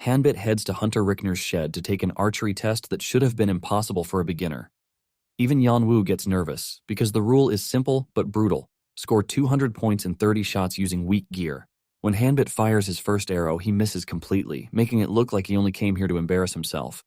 Hanbit heads to Hunter Rickner's shed to take an archery test that should have been impossible for a beginner. Even Yanwu gets nervous, because the rule is simple but brutal. Score 200 points in 30 shots using weak gear. When Hanbit fires his first arrow, he misses completely, making it look like he only came here to embarrass himself.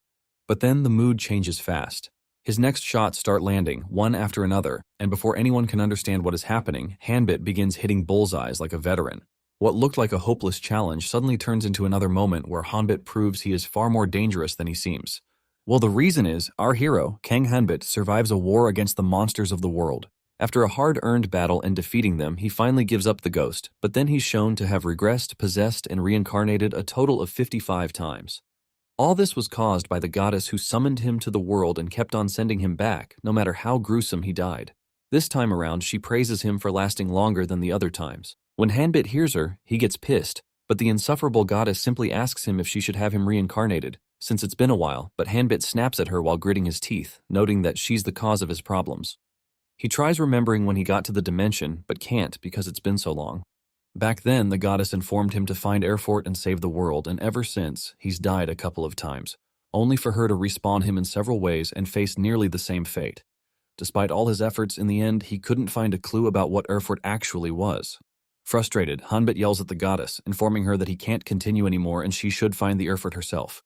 But then the mood changes fast. His next shots start landing, one after another, and before anyone can understand what is happening, Hanbit begins hitting bullseyes like a veteran. What looked like a hopeless challenge suddenly turns into another moment where Hanbit proves he is far more dangerous than he seems. Well, the reason is, our hero, Kang Hanbit, survives a war against the monsters of the world. After a hard-earned battle and defeating them, he finally gives up the ghost, but then he's shown to have regressed, possessed, and reincarnated a total of 55 times. All this was caused by the goddess who summoned him to the world and kept on sending him back, no matter how gruesome he died. This time around, she praises him for lasting longer than the other times. When Hanbit hears her, he gets pissed, but the insufferable goddess simply asks him if she should have him reincarnated, since it's been a while, but Hanbit snaps at her while gritting his teeth, noting that she's the cause of his problems. He tries remembering when he got to the dimension, but can't because it's been so long. Back then, the goddess informed him to find Erfort and save the world, and ever since, he's died a couple of times, only for her to respawn him in several ways and face nearly the same fate. Despite all his efforts, in the end, he couldn't find a clue about what Erfort actually was. Frustrated, Hanbit yells at the goddess, informing her that he can't continue anymore and she should find the Erfort herself.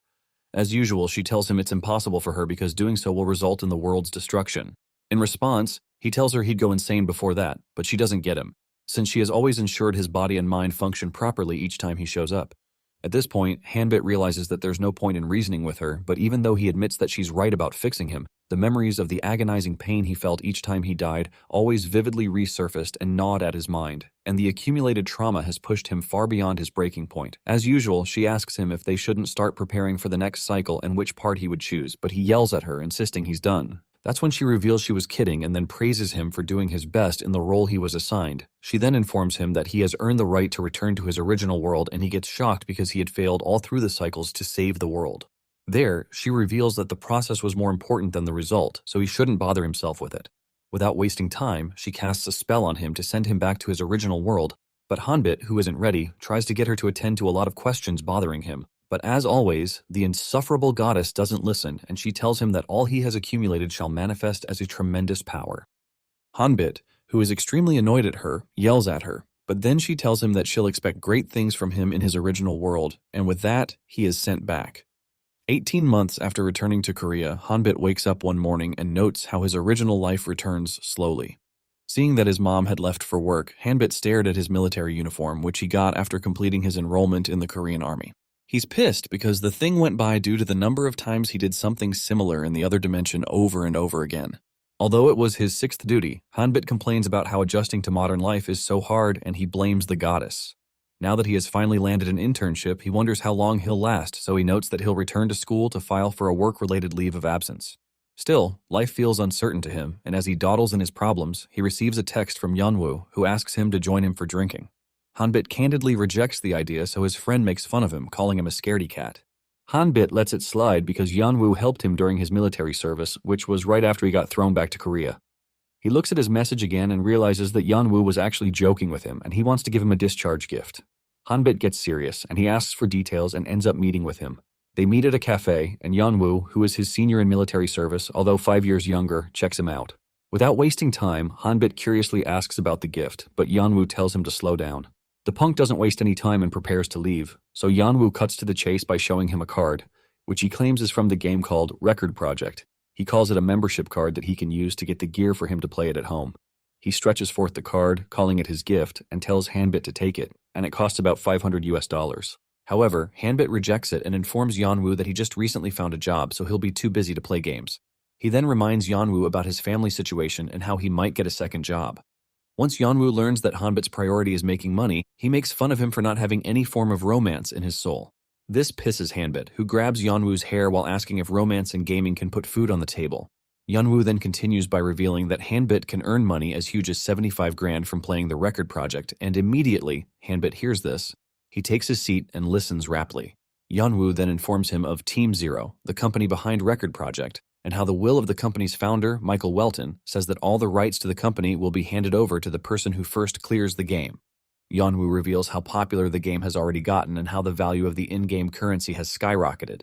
As usual, she tells him it's impossible for her because doing so will result in the world's destruction. In response, he tells her he'd go insane before that, but she doesn't get him, since she has always ensured his body and mind function properly each time he shows up. At this point, Hanbit realizes that there's no point in reasoning with her, but even though he admits that she's right about fixing him, the memories of the agonizing pain he felt each time he died always vividly resurfaced and gnawed at his mind, and the accumulated trauma has pushed him far beyond his breaking point. As usual, she asks him if they shouldn't start preparing for the next cycle and which part he would choose, but he yells at her, insisting he's done. That's when she reveals she was kidding and then praises him for doing his best in the role he was assigned. She then informs him that he has earned the right to return to his original world, and he gets shocked because he had failed all through the cycles to save the world. There, she reveals that the process was more important than the result, so he shouldn't bother himself with it. Without wasting time, she casts a spell on him to send him back to his original world, but Hanbit, who isn't ready, tries to get her to attend to a lot of questions bothering him. But as always, the insufferable goddess doesn't listen, and she tells him that all he has accumulated shall manifest as a tremendous power. Hanbit, who is extremely annoyed at her, yells at her, but then she tells him that she'll expect great things from him in his original world, and with that, he is sent back. 18 months after returning to Korea, Hanbit wakes up one morning and notes how his original life returns slowly. Seeing that his mom had left for work, Hanbit stared at his military uniform, which he got after completing his enrollment in the Korean army. He's pissed because the thing went by due to the number of times he did something similar in the other dimension over and over again. Although it was his sixth duty, Hanbit complains about how adjusting to modern life is so hard, and he blames the goddess. Now that he has finally landed an internship, he wonders how long he'll last, so he notes that he'll return to school to file for a work-related leave of absence. Still, life feels uncertain to him, and as he dawdles in his problems, he receives a text from Yanwu, who asks him to join him for drinking. Hanbit candidly rejects the idea, so his friend makes fun of him, calling him a scaredy cat. Hanbit lets it slide because Yanwu helped him during his military service, which was right after he got thrown back to Korea. He looks at his message again and realizes that Yanwu was actually joking with him, and he wants to give him a discharge gift. Hanbit gets serious, and he asks for details and ends up meeting with him. They meet at a cafe, and Yanwu, who is his senior in military service, although 5 years younger, checks him out. Without wasting time, Hanbit curiously asks about the gift, but Yanwu tells him to slow down. The punk doesn't waste any time and prepares to leave, so Yanwu cuts to the chase by showing him a card, which he claims is from the game called Record Project. He calls it a membership card that he can use to get the gear for him to play it at home. He stretches forth the card, calling it his gift, and tells Hanbit to take it, and it costs about $500. However, Hanbit rejects it and informs Yanwu that he just recently found a job, so he'll be too busy to play games. He then reminds Yanwu about his family situation and how he might get a second job. Once Yanwu learns that Hanbit's priority is making money, he makes fun of him for not having any form of romance in his soul. This pisses Hanbit, who grabs Yanwu's hair while asking if romance and gaming can put food on the table. Yanwu then continues by revealing that Hanbit can earn money as huge as 75 grand from playing the Record Project, and immediately, Hanbit hears this. He takes his seat and listens raptly. Yanwu then informs him of Team Zero, the company behind Record Project, and how the will of the company's founder, Michael Welton, says that all the rights to the company will be handed over to the person who first clears the game. Yanwu reveals how popular the game has already gotten and how the value of the in-game currency has skyrocketed.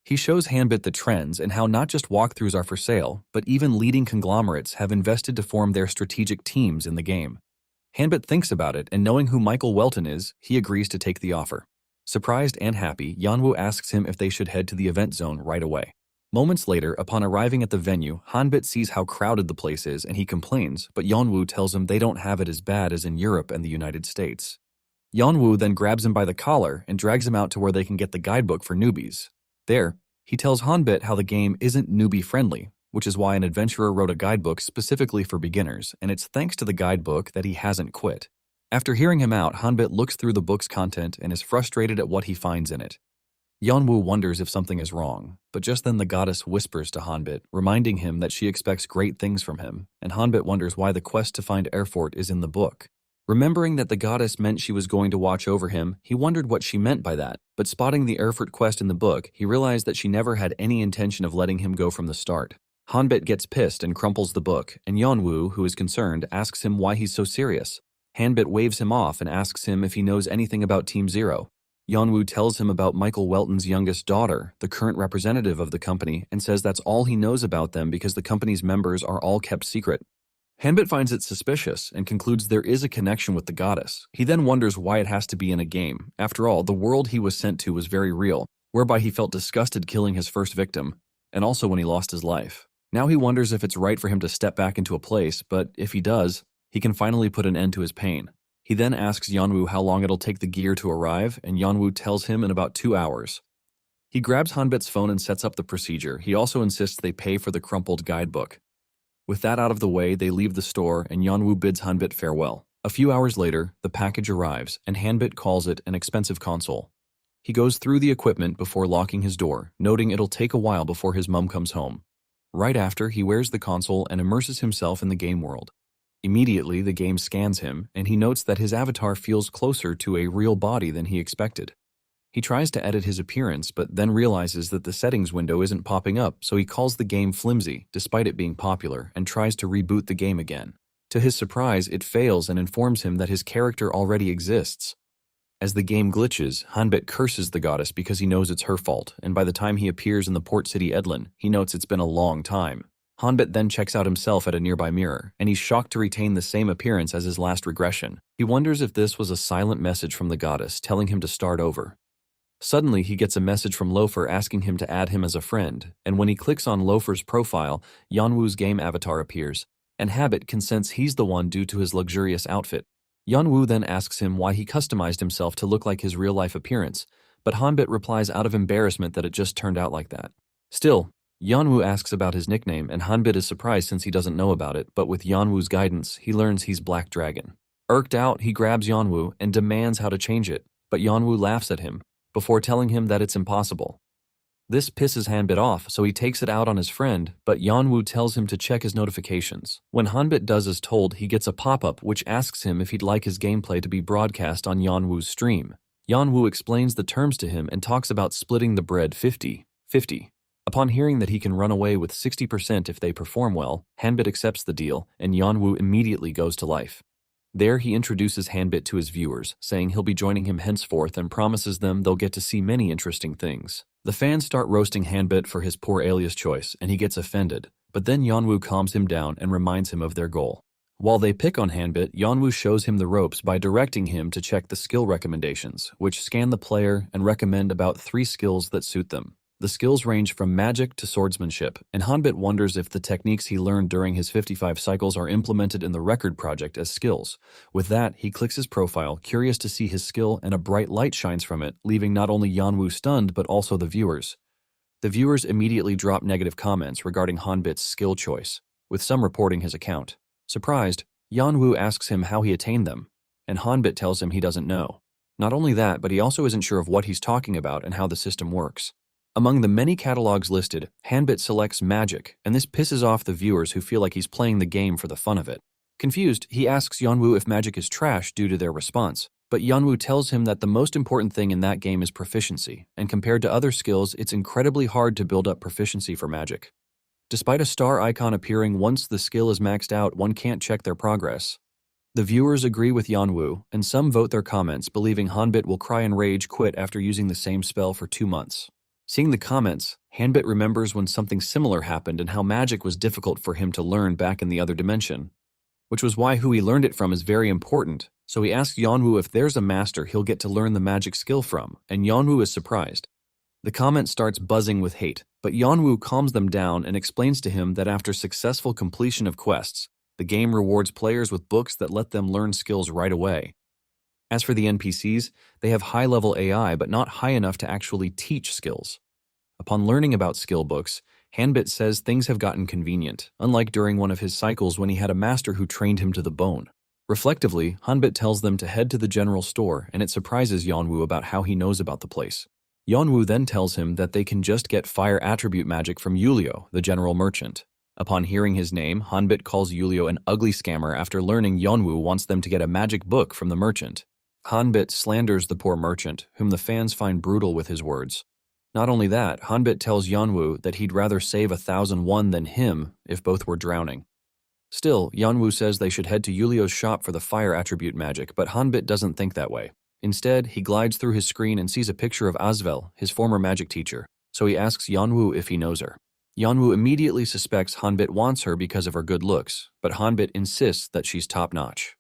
He shows Hanbit the trends and how not just walkthroughs are for sale, but even leading conglomerates have invested to form their strategic teams in the game. Hanbit thinks about it, and knowing who Michael Welton is, he agrees to take the offer. Surprised and happy, Yanwu asks him if they should head to the event zone right away. Moments later, upon arriving at the venue, Hanbit sees how crowded the place is and he complains, but Yanwu tells him they don't have it as bad as in Europe and the United States. Yanwu then grabs him by the collar and drags him out to where they can get the guidebook for newbies. There, he tells Hanbit how the game isn't newbie-friendly, which is why an adventurer wrote a guidebook specifically for beginners, and it's thanks to the guidebook that he hasn't quit. After hearing him out, Hanbit looks through the book's content and is frustrated at what he finds in it. Yanwu wonders if something is wrong, but just then the goddess whispers to Hanbit, reminding him that she expects great things from him, and Hanbit wonders why the quest to find Erfurt is in the book. Remembering that the goddess meant she was going to watch over him, he wondered what she meant by that, but spotting the Erfurt quest in the book, he realized that she never had any intention of letting him go from the start. Hanbit gets pissed and crumples the book, and Yanwu, who is concerned, asks him why he's so serious. Hanbit waves him off and asks him if he knows anything about Team Zero. Yanwu tells him about Michael Welton's youngest daughter, the current representative of the company, and says that's all he knows about them because the company's members are all kept secret. Hanbit finds it suspicious and concludes there is a connection with the goddess. He then wonders why it has to be in a game. After all, the world he was sent to was very real, whereby he felt disgusted killing his first victim, and also when he lost his life. Now he wonders if it's right for him to step back into a place, but if he does, he can finally put an end to his pain. He then asks Yanwu how long it'll take the gear to arrive, and Yanwu tells him in about 2 hours. He grabs Hanbit's phone and sets up the procedure. He also insists they pay for the crumpled guidebook. With that out of the way, they leave the store, and Yanwu bids Hanbit farewell. A few hours later, the package arrives, and Hanbit calls it an expensive console. He goes through the equipment before locking his door, noting it'll take a while before his mom comes home. Right after, he wears the console and immerses himself in the game world. Immediately, the game scans him, and he notes that his avatar feels closer to a real body than he expected. He tries to edit his appearance, but then realizes that the settings window isn't popping up, so he calls the game flimsy, despite it being popular, and tries to reboot the game again. To his surprise, it fails and informs him that his character already exists. As the game glitches, Hanbit curses the goddess because he knows it's her fault, and by the time he appears in the port city Edlin, he notes it's been a long time. Hanbit then checks out himself at a nearby mirror, and he's shocked to retain the same appearance as his last regression. He wonders if this was a silent message from the goddess telling him to start over. Suddenly, he gets a message from Loafer asking him to add him as a friend, and when he clicks on Loafer's profile, Yanwu's game avatar appears, and Hanbit can sense he's the one due to his luxurious outfit. Yanwu then asks him why he customized himself to look like his real-life appearance, but Hanbit replies out of embarrassment that it just turned out like that. Still, Yanwu asks about his nickname, and Hanbit is surprised since he doesn't know about it, but with Yanwu's guidance, he learns he's Black Dragon. Irked out, he grabs Yanwu and demands how to change it, but Yanwu laughs at him, before telling him that it's impossible. This pisses Hanbit off, so he takes it out on his friend, but Yanwu tells him to check his notifications. When Hanbit does as told, he gets a pop-up which asks him if he'd like his gameplay to be broadcast on Yanwu's stream. Yanwu explains the terms to him and talks about splitting the bread 50-50. Upon hearing that he can run away with 60% if they perform well, Hanbit accepts the deal, and Yanwu immediately goes to life. There he introduces Hanbit to his viewers, saying he'll be joining him henceforth and promises them they'll get to see many interesting things. The fans start roasting Hanbit for his poor alias choice, and he gets offended, but then Yanwu calms him down and reminds him of their goal. While they pick on Hanbit, Yanwu shows him the ropes by directing him to check the skill recommendations, which scan the player and recommend about 3 skills that suit them. The skills range from magic to swordsmanship, and Hanbit wonders if the techniques he learned during his 55 cycles are implemented in the record project as skills. With that, he clicks his profile, curious to see his skill, and a bright light shines from it, leaving not only Yanwu stunned but also the viewers. The viewers immediately drop negative comments regarding Hanbit's skill choice, with some reporting his account. Surprised, Yanwu asks him how he attained them, and Hanbit tells him he doesn't know. Not only that, but he also isn't sure of what he's talking about and how the system works. Among the many catalogs listed, Hanbit selects magic, and this pisses off the viewers who feel like he's playing the game for the fun of it. Confused, he asks Yanwu if magic is trash due to their response, but Yanwu tells him that the most important thing in that game is proficiency, and compared to other skills, it's incredibly hard to build up proficiency for magic. Despite a star icon appearing once the skill is maxed out, one can't check their progress. The viewers agree with Yanwu, and some vote their comments, believing Hanbit will cry and rage quit after using the same spell for 2 months. Seeing the comments, Hanbit remembers when something similar happened and how magic was difficult for him to learn back in the other dimension, which was why who he learned it from is very important, so he asks Yanwu if there's a master he'll get to learn the magic skill from, and Yanwu is surprised. The comment starts buzzing with hate, but Yanwu calms them down and explains to him that after successful completion of quests, the game rewards players with books that let them learn skills right away. As for the NPCs, they have high-level AI but not high enough to actually teach skills. Upon learning about skill books, Hanbit says things have gotten convenient, unlike during one of his cycles when he had a master who trained him to the bone. Reflectively, Hanbit tells them to head to the general store, and it surprises Yanwu about how he knows about the place. Yanwu then tells him that they can just get fire attribute magic from Yulio, the general merchant. Upon hearing his name, Hanbit calls Yulio an ugly scammer after learning Yanwu wants them to get a magic book from the merchant. Hanbit slanders the poor merchant, whom the fans find brutal with his words. Not only that, Hanbit tells Yanwu that he'd rather save 1,001 than him if both were drowning. Still, Yanwu says they should head to Yulio's shop for the fire attribute magic, but Hanbit doesn't think that way. Instead, he glides through his screen and sees a picture of Azel, his former magic teacher, so he asks Yanwu if he knows her. Yanwu immediately suspects Hanbit wants her because of her good looks, but Hanbit insists that she's top-notch.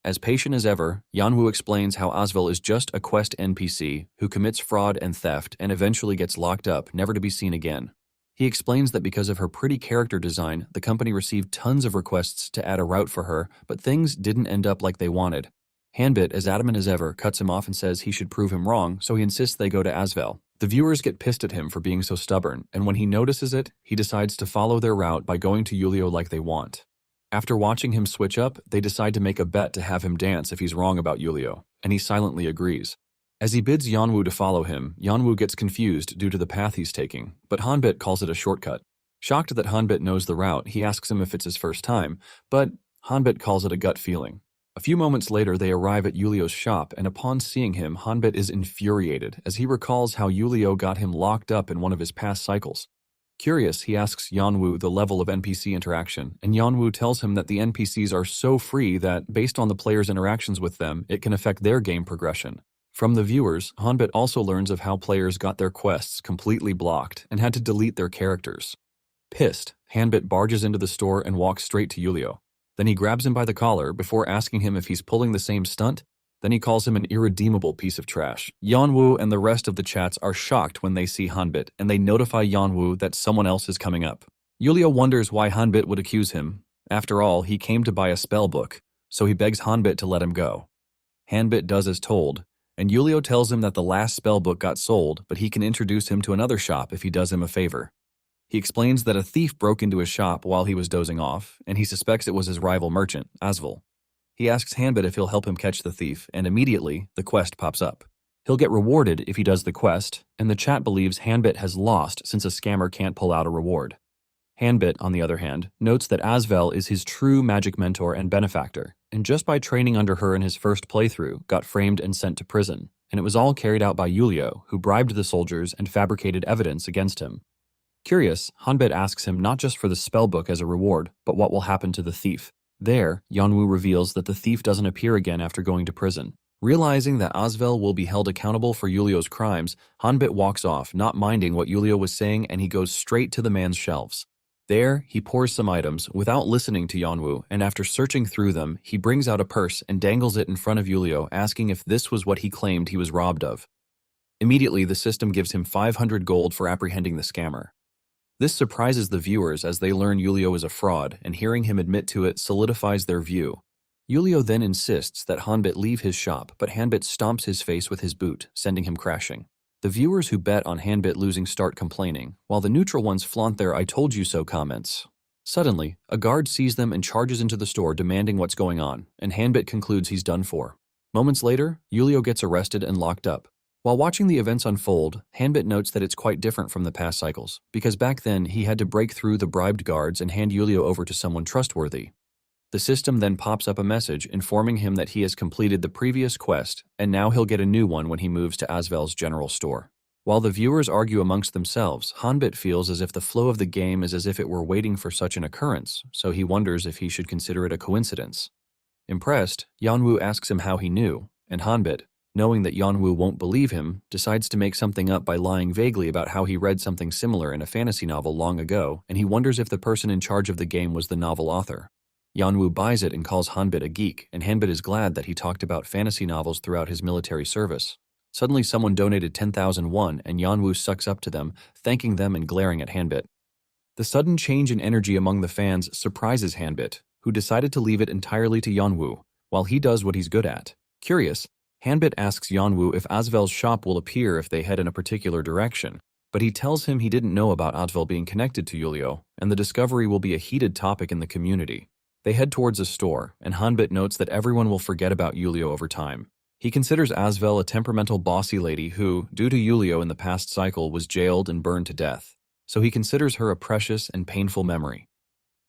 As patient as ever, Yanwu explains how Azel is just a quest NPC who commits fraud and theft and eventually gets locked up, never to be seen again. He explains that because of her pretty character design, the company received tons of requests to add a route for her, but things didn't end up like they wanted. Hanbit, as adamant as ever, cuts him off and says he should prove him wrong, so he insists they go to Azel. The viewers get pissed at him for being so stubborn, and when he notices it, he decides to follow their route by going to Yulio like they want. After watching him switch up, they decide to make a bet to have him dance if he's wrong about Yulio, and he silently agrees. As he bids Yanwu to follow him, Yanwu gets confused due to the path he's taking, but Hanbit calls it a shortcut. Shocked that Hanbit knows the route, he asks him if it's his first time, but Hanbit calls it a gut feeling. A few moments later, they arrive at Yulio's shop, and upon seeing him, Hanbit is infuriated, as he recalls how Yulio got him locked up in one of his past cycles. Curious, he asks Yanwu the level of NPC interaction, and Yanwu tells him that the NPCs are so free that, based on the player's interactions with them, it can affect their game progression. From the viewers, Hanbit also learns of how players got their quests completely blocked and had to delete their characters. Pissed, Hanbit barges into the store and walks straight to Yulio. Then he grabs him by the collar before asking him if he's pulling the same stunt. Then he calls him an irredeemable piece of trash. Yanwu and the rest of the chats are shocked when they see Hanbit, and they notify Yanwu that someone else is coming up. Yulio wonders why Hanbit would accuse him. After all, he came to buy a spell book, so he begs Hanbit to let him go. Hanbit does as told, and Yulio tells him that the last spell book got sold, but he can introduce him to another shop if he does him a favor. He explains that a thief broke into his shop while he was dozing off, and he suspects it was his rival merchant, Azel. He asks Hanbit if he'll help him catch the thief, and immediately, the quest pops up. He'll get rewarded if he does the quest, and the chat believes Hanbit has lost since a scammer can't pull out a reward. Hanbit, on the other hand, notes that Azel is his true magic mentor and benefactor, and just by training under her in his first playthrough, got framed and sent to prison, and it was all carried out by Yulio, who bribed the soldiers and fabricated evidence against him. Curious, Hanbit asks him not just for the spellbook as a reward, but what will happen to the thief. There, Yanwu reveals that the thief doesn't appear again after going to prison. Realizing that Azel will be held accountable for Yulio's crimes, Hanbit walks off, not minding what Yulio was saying, and he goes straight to the man's shelves. There, he pours some items without listening to Yanwu, and after searching through them, he brings out a purse and dangles it in front of Yulio, asking if this was what he claimed he was robbed of. Immediately, the system gives him 500 gold for apprehending the scammer. This surprises the viewers as they learn Yulio is a fraud, and hearing him admit to it solidifies their view. Yulio then insists that Hanbit leave his shop, but Hanbit stomps his face with his boot, sending him crashing. The viewers who bet on Hanbit losing start complaining, while the neutral ones flaunt their "I told you so" comments. Suddenly, a guard sees them and charges into the store demanding what's going on, and Hanbit concludes he's done for. Moments later, Yulio gets arrested and locked up. While watching the events unfold, Hanbit notes that it's quite different from the past cycles, because back then he had to break through the bribed guards and hand Yulio over to someone trustworthy. The system then pops up a message informing him that he has completed the previous quest, and now he'll get a new one when he moves to Azel's general store. While the viewers argue amongst themselves, Hanbit feels as if the flow of the game is as if it were waiting for such an occurrence, so he wonders if he should consider it a coincidence. Impressed, Yanwu asks him how he knew, and Hanbit, knowing that Yanwu won't believe him, decides to make something up by lying vaguely about how he read something similar in a fantasy novel long ago, and he wonders if the person in charge of the game was the novel author. Yanwu buys it and calls Hanbit a geek, and Hanbit is glad that he talked about fantasy novels throughout his military service. Suddenly someone donated 10,000 won, and Yanwu sucks up to them, thanking them and glaring at Hanbit. The sudden change in energy among the fans surprises Hanbit, who decided to leave it entirely to Yanwu, while he does what he's good at. Curious, Hanbit asks Yanwu if Azel's shop will appear if they head in a particular direction, but he tells him he didn't know about Azel being connected to Yulio, and the discovery will be a heated topic in the community. They head towards a store, and Hanbit notes that everyone will forget about Yulio over time. He considers Azel a temperamental bossy lady who, due to Yulio in the past cycle, was jailed and burned to death, so he considers her a precious and painful memory.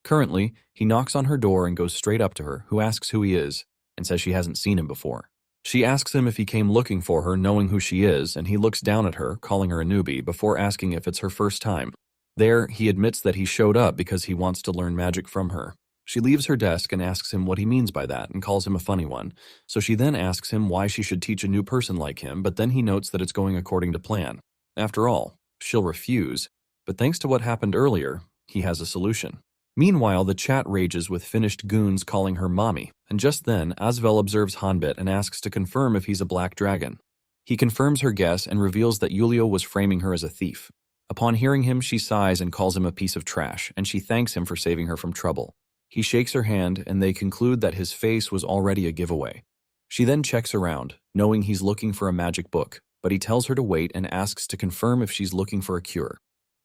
Currently, he knocks on her door and goes straight up to her, who asks who he is, and says she hasn't seen him before. She asks him if he came looking for her, knowing who she is, and he looks down at her, calling her a newbie, before asking if it's her first time. There, he admits that he showed up because he wants to learn magic from her. She leaves her desk and asks him what he means by that and calls him a funny one, so she then asks him why she should teach a new person like him, but then he notes that it's going according to plan. After all, she'll refuse, but thanks to what happened earlier, he has a solution. Meanwhile, the chat rages with finished goons calling her mommy, and just then, Azel observes Hanbit and asks to confirm if he's a black dragon. He confirms her guess and reveals that Yulio was framing her as a thief. Upon hearing him, she sighs and calls him a piece of trash, and she thanks him for saving her from trouble. He shakes her hand, and they conclude that his face was already a giveaway. She then checks around, knowing he's looking for a magic book, but he tells her to wait and asks to confirm if she's looking for a cure.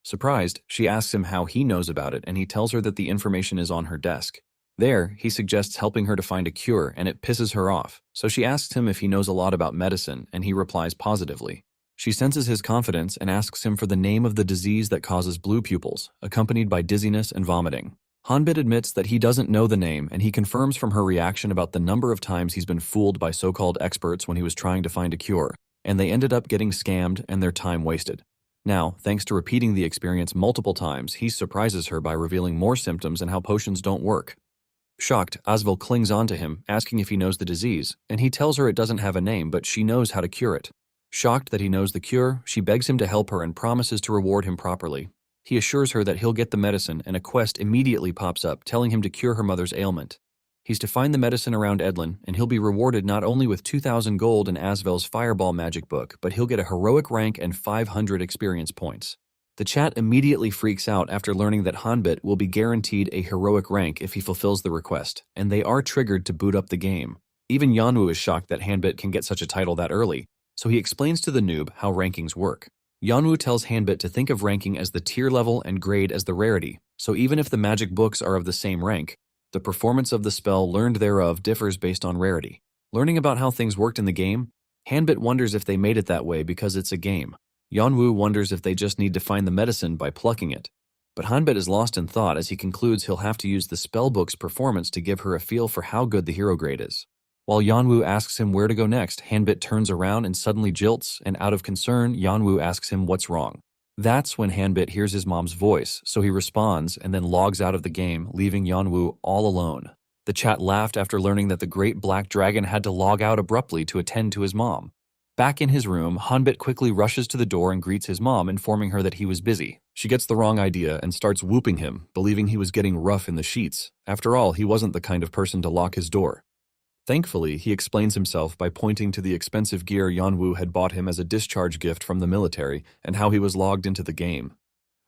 Surprised, she asks him how he knows about it, and he tells her that the information is on her desk. There, he suggests helping her to find a cure, and it pisses her off, so she asks him if he knows a lot about medicine, and he replies positively. She senses his confidence and asks him for the name of the disease that causes blue pupils, accompanied by dizziness and vomiting. Hanbit admits that he doesn't know the name, and he confirms from her reaction about the number of times he's been fooled by so-called experts when he was trying to find a cure, and they ended up getting scammed and their time wasted. Now, thanks to repeating the experience multiple times, he surprises her by revealing more symptoms and how potions don't work. Shocked, Azel clings on to him, asking if he knows the disease, and he tells her it doesn't have a name, but she knows how to cure it. Shocked that he knows the cure, she begs him to help her and promises to reward him properly. He assures her that he'll get the medicine, and a quest immediately pops up, telling him to cure her mother's ailment. He's to find the medicine around Edlin, and he'll be rewarded not only with 2,000 gold and Azel's Fireball magic book, but he'll get a heroic rank and 500 experience points. The chat immediately freaks out after learning that Hanbit will be guaranteed a heroic rank if he fulfills the request, and they are triggered to boot up the game. Even Yanwu is shocked that Hanbit can get such a title that early, so he explains to the noob how rankings work. Yanwu tells Hanbit to think of ranking as the tier level and grade as the rarity, so even if the magic books are of the same rank, the performance of the spell learned thereof differs based on rarity. Learning about how things worked in the game, Hanbit wonders if they made it that way because it's a game. Yanwu wonders if they just need to find the medicine by plucking it. But Hanbit is lost in thought as he concludes he'll have to use the spellbook's performance to give her a feel for how good the hero grade is. While Yanwu asks him where to go next, Hanbit turns around and suddenly jilts, and out of concern, Yanwu asks him what's wrong. That's when Hanbit hears his mom's voice, so he responds and then logs out of the game, leaving Yanwu all alone. The chat laughed after learning that the great black dragon had to log out abruptly to attend to his mom. Back in his room, Hanbit quickly rushes to the door and greets his mom, informing her that he was busy. She gets the wrong idea and starts whooping him, believing he was getting rough in the sheets. After all, he wasn't the kind of person to lock his door. Thankfully, he explains himself by pointing to the expensive gear Yanwu had bought him as a discharge gift from the military and how he was logged into the game.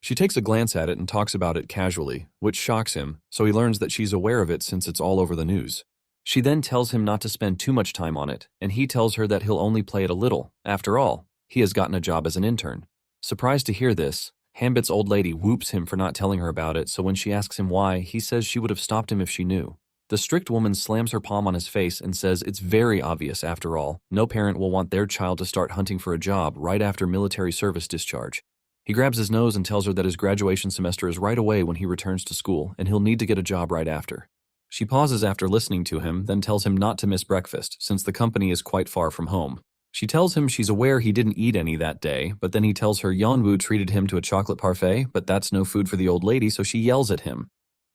She takes a glance at it and talks about it casually, which shocks him, so he learns that she's aware of it since it's all over the news. She then tells him not to spend too much time on it, and he tells her that he'll only play it a little. After all, he has gotten a job as an intern. Surprised to hear this, Hanbit's old lady whoops him for not telling her about it, so when she asks him why, he says she would have stopped him if she knew. The strict woman slams her palm on his face and says it's very obvious after all. No parent will want their child to start hunting for a job right after military service discharge. He grabs his nose and tells her that his graduation semester is right away when he returns to school, and he'll need to get a job right after. She pauses after listening to him, then tells him not to miss breakfast, since the company is quite far from home. She tells him she's aware he didn't eat any that day, but then he tells her Yanwu treated him to a chocolate parfait, but that's no food for the old lady, so she yells at him.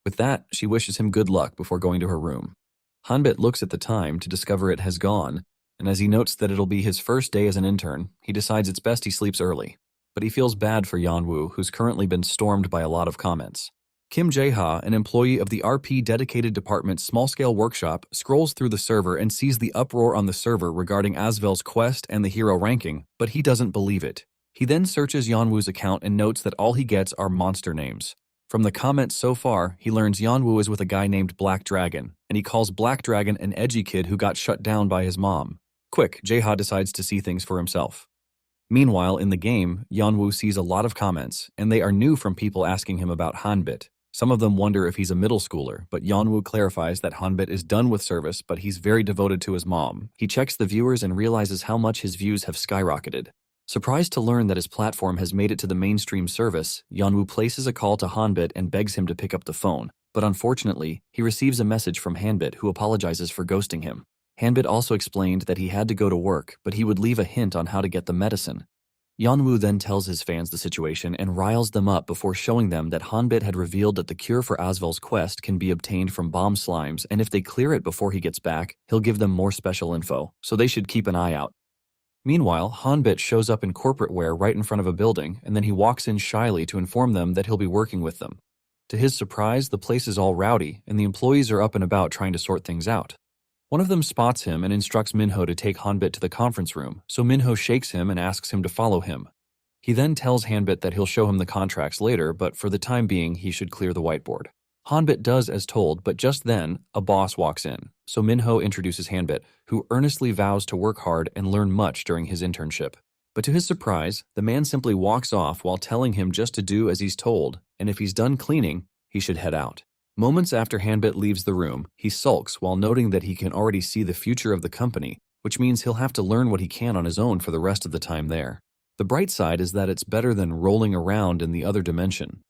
With that, she wishes him good luck before going to her room. Hanbit looks at the time to discover it has gone, and as he notes that it'll be his first day as an intern, he decides it's best he sleeps early. But he feels bad for Yanwoo, who's currently been stormed by a lot of comments. Kim Jae-ha, an employee of the RP Dedicated Department's small-scale workshop, scrolls through the server and sees the uproar on the server regarding Azel's quest and the hero ranking, but he doesn't believe it. He then searches Yanwoo's account and notes that all he gets are monster names. From the comments so far, he learns Yanwoo is with a guy named Black Dragon, and he calls Black Dragon an edgy kid who got shut down by his mom. Quick, Jae-ha decides to see things for himself. Meanwhile, in the game, Yanwoo sees a lot of comments, and they are new from people asking him about Hanbit. Some of them wonder if he's a middle schooler, but Yanwoo clarifies that Hanbit is done with service, but he's very devoted to his mom. He checks the viewers and realizes how much his views have skyrocketed. Surprised to learn that his platform has made it to the mainstream service, Yanwoo places a call to Hanbit and begs him to pick up the phone, but unfortunately, he receives a message from Hanbit who apologizes for ghosting him. Hanbit also explained that he had to go to work, but he would leave a hint on how to get the medicine. Yanwoo then tells his fans the situation and riles them up before showing them that Hanbit had revealed that the cure for Azel's quest can be obtained from bomb slimes, and if they clear it before he gets back, he'll give them more special info, so they should keep an eye out. Meanwhile, Hanbit shows up in corporate wear right in front of a building, and then he walks in shyly to inform them that he'll be working with them. To his surprise, the place is all rowdy, and the employees are up and about trying to sort things out. One of them spots him and instructs Minho to take Hanbit to the conference room, so Minho shakes him and asks him to follow him. He then tells Hanbit that he'll show him the contracts later, but for the time being, he should clear the whiteboard. Hanbit does as told, but just then, a boss walks in, so Minho introduces Hanbit, who earnestly vows to work hard and learn much during his internship. But to his surprise, the man simply walks off while telling him just to do as he's told, and if he's done cleaning, he should head out. Moments after Hanbit leaves the room, he sulks while noting that he can already see the future of the company, which means he'll have to learn what he can on his own for the rest of the time there. The bright side is that it's better than rolling around in the other dimension.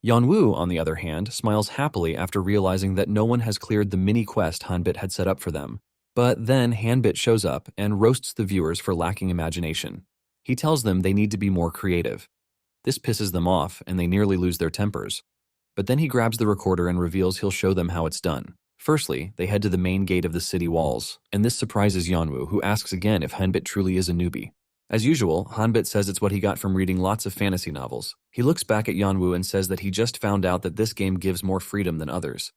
Yanwoo, on the other hand, smiles happily after realizing that no one has cleared the mini-quest Hanbit had set up for them. But then Hanbit shows up and roasts the viewers for lacking imagination. He tells them they need to be more creative. This pisses them off, and they nearly lose their tempers. But then he grabs the recorder and reveals he'll show them how it's done. Firstly, they head to the main gate of the city walls, and this surprises Yanwoo, who asks again if Hanbit truly is a newbie. As usual, Hanbit says it's what he got from reading lots of fantasy novels. He looks back at Yanwoo and says that he just found out that this game gives more freedom than others.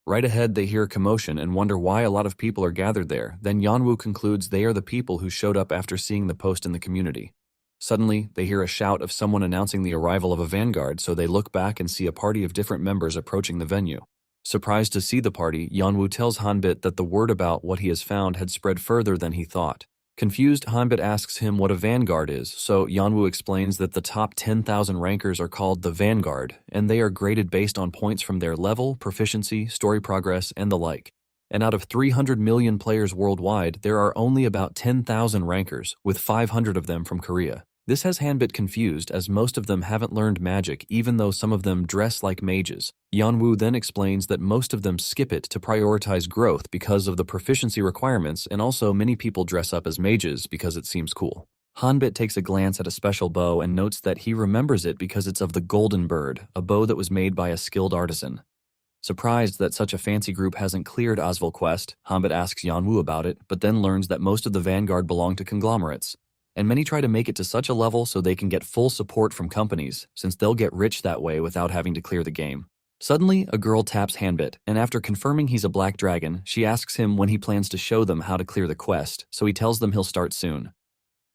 Right ahead, they hear a commotion and wonder why a lot of people are gathered there. Then Yanwoo concludes they are the people who showed up after seeing the post in the community. Suddenly, they hear a shout of someone announcing the arrival of a vanguard, so they look back and see a party of different members approaching the venue. Surprised to see the party, Yanwoo tells Hanbit that the word about what he has found had spread further than he thought. Confused, Hanbit asks him what a vanguard is, so Yanwoo explains that the top 10,000 rankers are called the Vanguard, and they are graded based on points from their level, proficiency, story progress, and the like. And out of 300 million players worldwide, there are only about 10,000 rankers, with 500 of them from Korea. This has Hanbit confused, as most of them haven't learned magic, even though some of them dress like mages. Yanwoo then explains that most of them skip it to prioritize growth because of the proficiency requirements, and also many people dress up as mages because it seems cool. Hanbit takes a glance at a special bow and notes that he remembers it because it's of the Golden Bird, a bow that was made by a skilled artisan. Surprised that such a fancy group hasn't cleared Azel quest, Hanbit asks Yanwoo about it, but then learns that most of the Vanguard belong to conglomerates. And many try to make it to such a level so they can get full support from companies, since they'll get rich that way without having to clear the game. Suddenly, a girl taps Hanbit, and after confirming he's a black dragon, she asks him when he plans to show them how to clear the quest, so he tells them he'll start soon.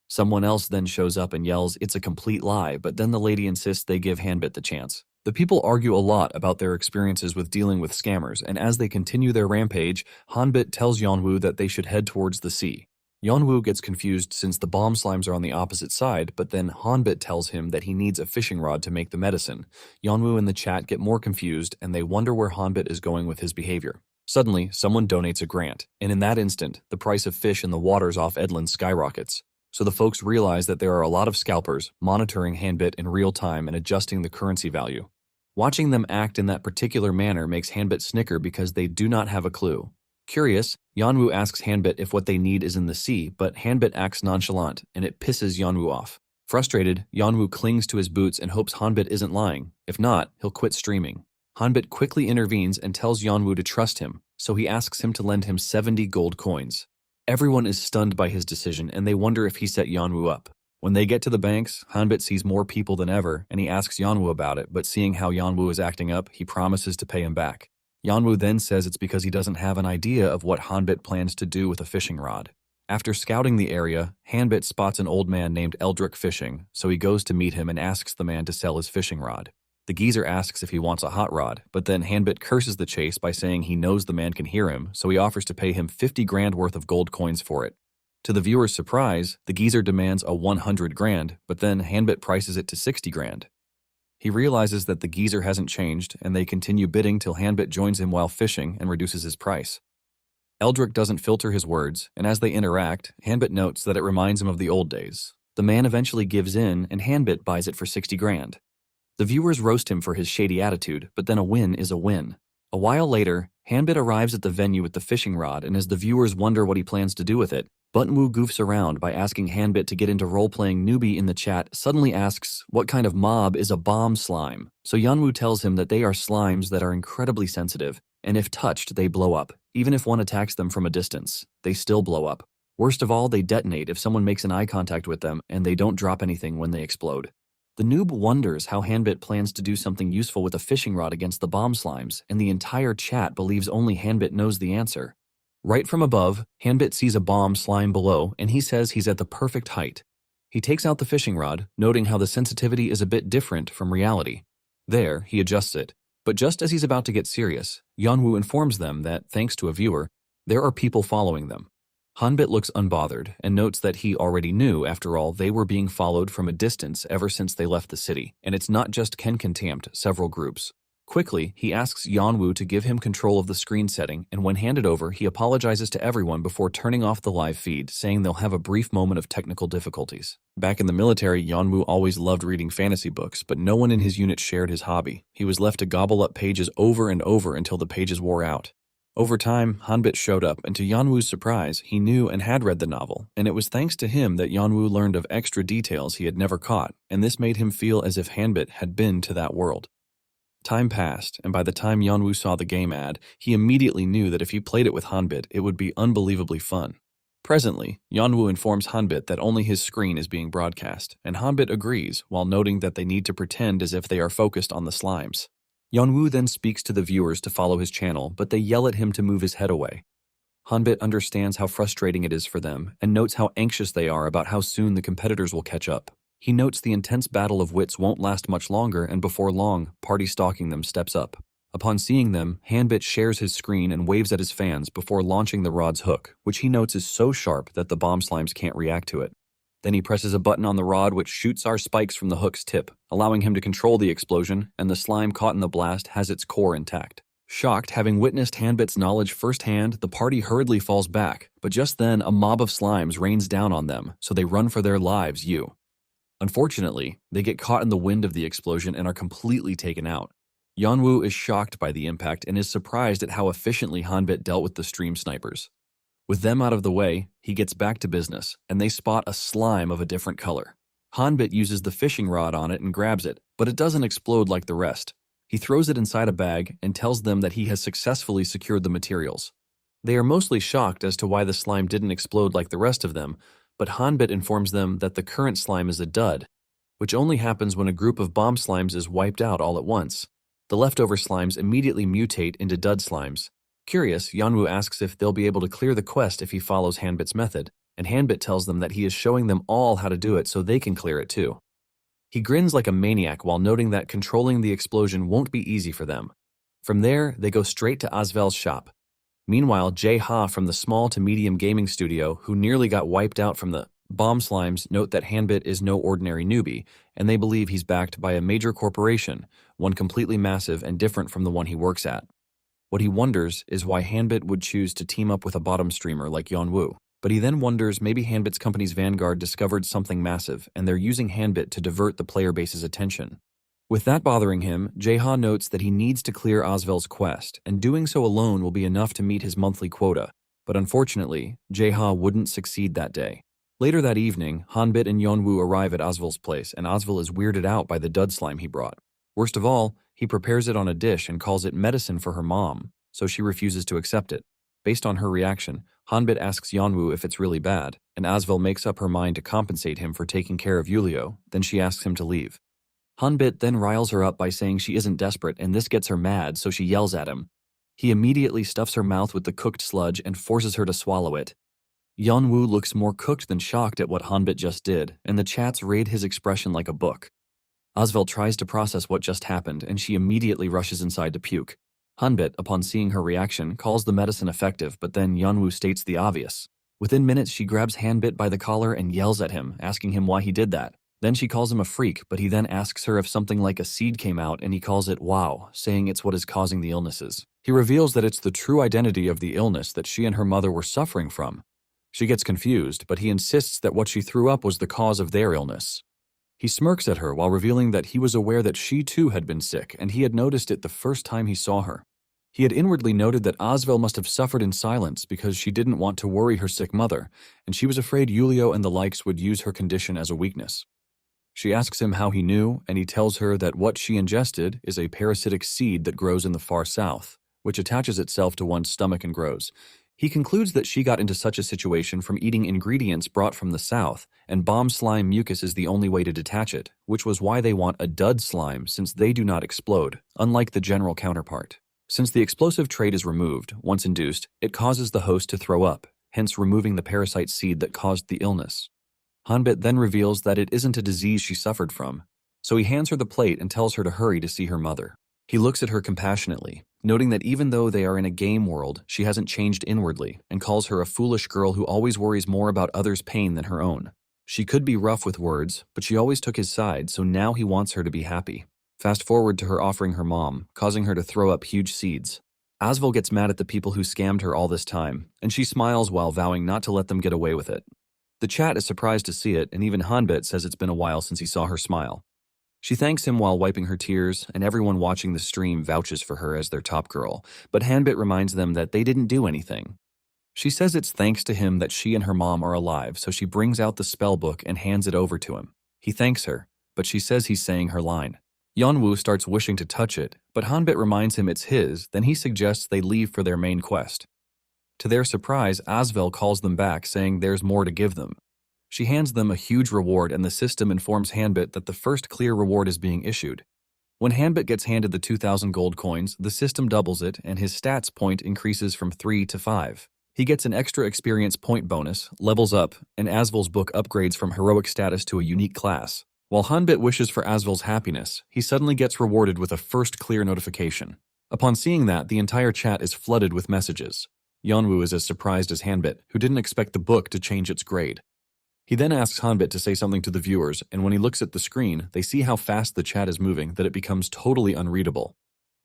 Someone else then shows up and yells it's a complete lie, but then the lady insists they give Hanbit the chance. The people argue a lot about their experiences with dealing with scammers, and as they continue their rampage, Hanbit tells Yanwoo that they should head towards the sea. Yanwoo gets confused since the bomb slimes are on the opposite side, but then Hanbit tells him that he needs a fishing rod to make the medicine. Yanwoo and the chat get more confused, and they wonder where Hanbit is going with his behavior. Suddenly, someone donates a grant, and in that instant, the price of fish in the waters off Edland skyrockets. So the folks realize that there are a lot of scalpers monitoring Hanbit in real time and adjusting the currency value. Watching them act in that particular manner makes Hanbit snicker because they do not have a clue. Curious, Yanwoo asks Hanbit if what they need is in the sea, but Hanbit acts nonchalant, and it pisses Yanwoo off. Frustrated, Yanwoo clings to his boots and hopes Hanbit isn't lying. If not, he'll quit streaming. Hanbit quickly intervenes and tells Yanwoo to trust him. so he asks him to lend him 70 gold coins. Everyone is stunned by his decision, and they wonder if he set Yanwu up. When they get to the banks, Hanbit sees more people than ever, and he asks Yanwu about it, but seeing how Yanwu is acting up, he promises to pay him back. Yanwu then says it's because he doesn't have an idea of what Hanbit plans to do with a fishing rod. After scouting the area, Hanbit spots an old man named Eldrick fishing, so he goes to meet him and asks the man to sell his fishing rod. The geezer asks if he wants a hot rod, but then Hanbit curses the chase by saying he knows the man can hear him, so he offers to pay him 50 grand worth of gold coins for it. To the viewer's surprise, the geezer demands a 100 grand, but then Hanbit prices it to 60 grand. He realizes that the geezer hasn't changed, and they continue bidding till Hanbit joins him while fishing and reduces his price. Eldrick doesn't filter his words, and as they interact, Hanbit notes that it reminds him of the old days. The man eventually gives in, and Hanbit buys it for 60 grand. The viewers roast him for his shady attitude, but then a win is a win. A while later, Hanbit arrives at the venue with the fishing rod, and as the viewers wonder what he plans to do with it, Buttonwoo goofs around by asking Hanbit to get into role-playing. Newbie in the chat suddenly asks what kind of mob is a bomb slime, so Yanwu tells him that they are slimes that are incredibly sensitive, and if touched, they blow up. Even if one attacks them from a distance, they still blow up. Worst of all, they detonate if someone makes an eye contact with them, and they don't drop anything when they explode. The noob wonders how Hanbit plans to do something useful with a fishing rod against the bomb slimes, and the entire chat believes only Hanbit knows the answer. Right from above, Hanbit sees a bomb slime below, and he says he's at the perfect height. He takes out the fishing rod, noting how the sensitivity is a bit different from reality. There, he adjusts it. But just as he's about to get serious, Yanwu informs them that, thanks to a viewer, there are people following them. Hanbit looks unbothered and notes that he already knew, after all, they were being followed from a distance ever since they left the city, and it's not just Ken tamped several groups. Quickly, he asks Yanwu to give him control of the screen setting, and when handed over, he apologizes to everyone before turning off the live feed, saying they'll have a brief moment of technical difficulties. Back in the military, Yanwu always loved reading fantasy books, but no one in his unit shared his hobby. He was left to gobble up pages over and over until the pages wore out. Over time, Hanbit showed up, and to Yanwu's surprise, he knew and had read the novel, and it was thanks to him that Yanwu learned of extra details he had never caught, and this made him feel as if Hanbit had been to that world. Time passed, and by the time Yanwu saw the game ad, he immediately knew that if he played it with Hanbit, it would be unbelievably fun. Presently, Yanwu informs Hanbit that only his screen is being broadcast, and Hanbit agrees, while noting that they need to pretend as if they are focused on the slimes. Yanwu then speaks to the viewers to follow his channel, but they yell at him to move his head away. Hanbit understands how frustrating it is for them, and notes how anxious they are about how soon the competitors will catch up. He notes the intense battle of wits won't last much longer, and before long, party stalking them steps up. Upon seeing them, Hanbit shares his screen and waves at his fans before launching the rod's hook, which he notes is so sharp that the bomb slimes can't react to it. Then he presses a button on the rod which shoots our spikes from the hook's tip, allowing him to control the explosion, and the slime caught in the blast has its core intact. Shocked, having witnessed Hanbit's knowledge firsthand, the party hurriedly falls back, but just then a mob of slimes rains down on them, so they run for their lives. Unfortunately, they get caught in the wind of the explosion and are completely taken out. Yanwu is shocked by the impact and is surprised at how efficiently Hanbit dealt with the stream snipers. With them out of the way, he gets back to business, and they spot a slime of a different color. Hanbit uses the fishing rod on it and grabs it, but it doesn't explode like the rest. He throws it inside a bag and tells them that he has successfully secured the materials. They are mostly shocked as to why the slime didn't explode like the rest of them, but Hanbit informs them that the current slime is a dud, which only happens when a group of bomb slimes is wiped out all at once. The leftover slimes immediately mutate into dud slimes. Curious, Yanwu asks if they'll be able to clear the quest if he follows Hanbit's method, and Hanbit tells them that he is showing them all how to do it so they can clear it too. He grins like a maniac while noting that controlling the explosion won't be easy for them. From there, they go straight to Azel's shop. Meanwhile, Jae-ha from the small to medium gaming studio, who nearly got wiped out from the bomb slimes, note that Hanbit is no ordinary newbie, and they believe he's backed by a major corporation, one completely massive and different from the one he works at. What he wonders is why Hanbit would choose to team up with a bottom streamer like Yanwu, but he then wonders maybe Hanbit's company's vanguard discovered something massive, and they're using Hanbit to divert the player base's attention. With that bothering him, Jae-ha notes that he needs to clear Azel's quest, and doing so alone will be enough to meet his monthly quota. But unfortunately, Jae-ha wouldn't succeed that day. Later that evening, Hanbit and Yanwu arrive at Azel's place, and Azel is weirded out by the dud slime he brought. Worst of all, he prepares it on a dish and calls it medicine for her mom, so she refuses to accept it. Based on her reaction, Hanbit asks Yeonwoo if it's really bad, and Azel makes up her mind to compensate him for taking care of Yulio, then she asks him to leave. Hanbit then riles her up by saying she isn't desperate, and this gets her mad, so she yells at him. He immediately stuffs her mouth with the cooked sludge and forces her to swallow it. Yeonwoo looks more cooked than shocked at what Hanbit just did, and the chats raid his expression like a book. Azel tries to process what just happened, and she immediately rushes inside to puke. Hanbit, upon seeing her reaction, calls the medicine effective, but then Yeonwoo states the obvious. Within minutes, she grabs Hanbit by the collar and yells at him, asking him why he did that. Then she calls him a freak, but he then asks her if something like a seed came out, and he calls it wow, saying it's what is causing the illnesses. He reveals that it's the true identity of the illness that she and her mother were suffering from. She gets confused, but he insists that what she threw up was the cause of their illness. He smirks at her while revealing that he was aware that she too had been sick, and he had noticed it the first time he saw her. He had inwardly noted that Azel must have suffered in silence because she didn't want to worry her sick mother, and she was afraid Yulio and the likes would use her condition as a weakness. She asks him how he knew, and he tells her that what she ingested is a parasitic seed that grows in the far south, which attaches itself to one's stomach and grows. He concludes that she got into such a situation from eating ingredients brought from the south, and bomb slime mucus is the only way to detach it, which was why they want a dud slime since they do not explode, unlike the general counterpart. Since the explosive trait is removed, once induced, it causes the host to throw up, hence removing the parasite seed that caused the illness. Hanbit then reveals that it isn't a disease she suffered from, so he hands her the plate and tells her to hurry to see her mother. He looks at her compassionately, noting that even though they are in a game world, she hasn't changed inwardly, and calls her a foolish girl who always worries more about others' pain than her own. She could be rough with words, but she always took his side, so now he wants her to be happy. Fast forward to her offering her mom, causing her to throw up huge seeds. Azel gets mad at the people who scammed her all this time, and she smiles while vowing not to let them get away with it. The chat is surprised to see it, and even Hanbit says it's been a while since he saw her smile. She thanks him while wiping her tears, and everyone watching the stream vouches for her as their top girl, but Hanbit reminds them that they didn't do anything. She says it's thanks to him that she and her mom are alive, so she brings out the spell book and hands it over to him. He thanks her, but she says he's saying her line. Yeonwoo starts wishing to touch it, but Hanbit reminds him it's his, then he suggests they leave for their main quest. To their surprise, Azel calls them back, saying there's more to give them. She hands them a huge reward, and the system informs Hanbit that the first clear reward is being issued. When Hanbit gets handed the 2,000 gold coins, the system doubles it, and his stats point increases from 3 to 5. He gets an extra experience point bonus, levels up, and Azel's book upgrades from heroic status to a unique class. While Hanbit wishes for Azel's happiness, he suddenly gets rewarded with a first clear notification. Upon seeing that, the entire chat is flooded with messages. Yeonwoo is as surprised as Hanbit, who didn't expect the book to change its grade. He then asks Hanbit to say something to the viewers, and when he looks at the screen, they see how fast the chat is moving that it becomes totally unreadable.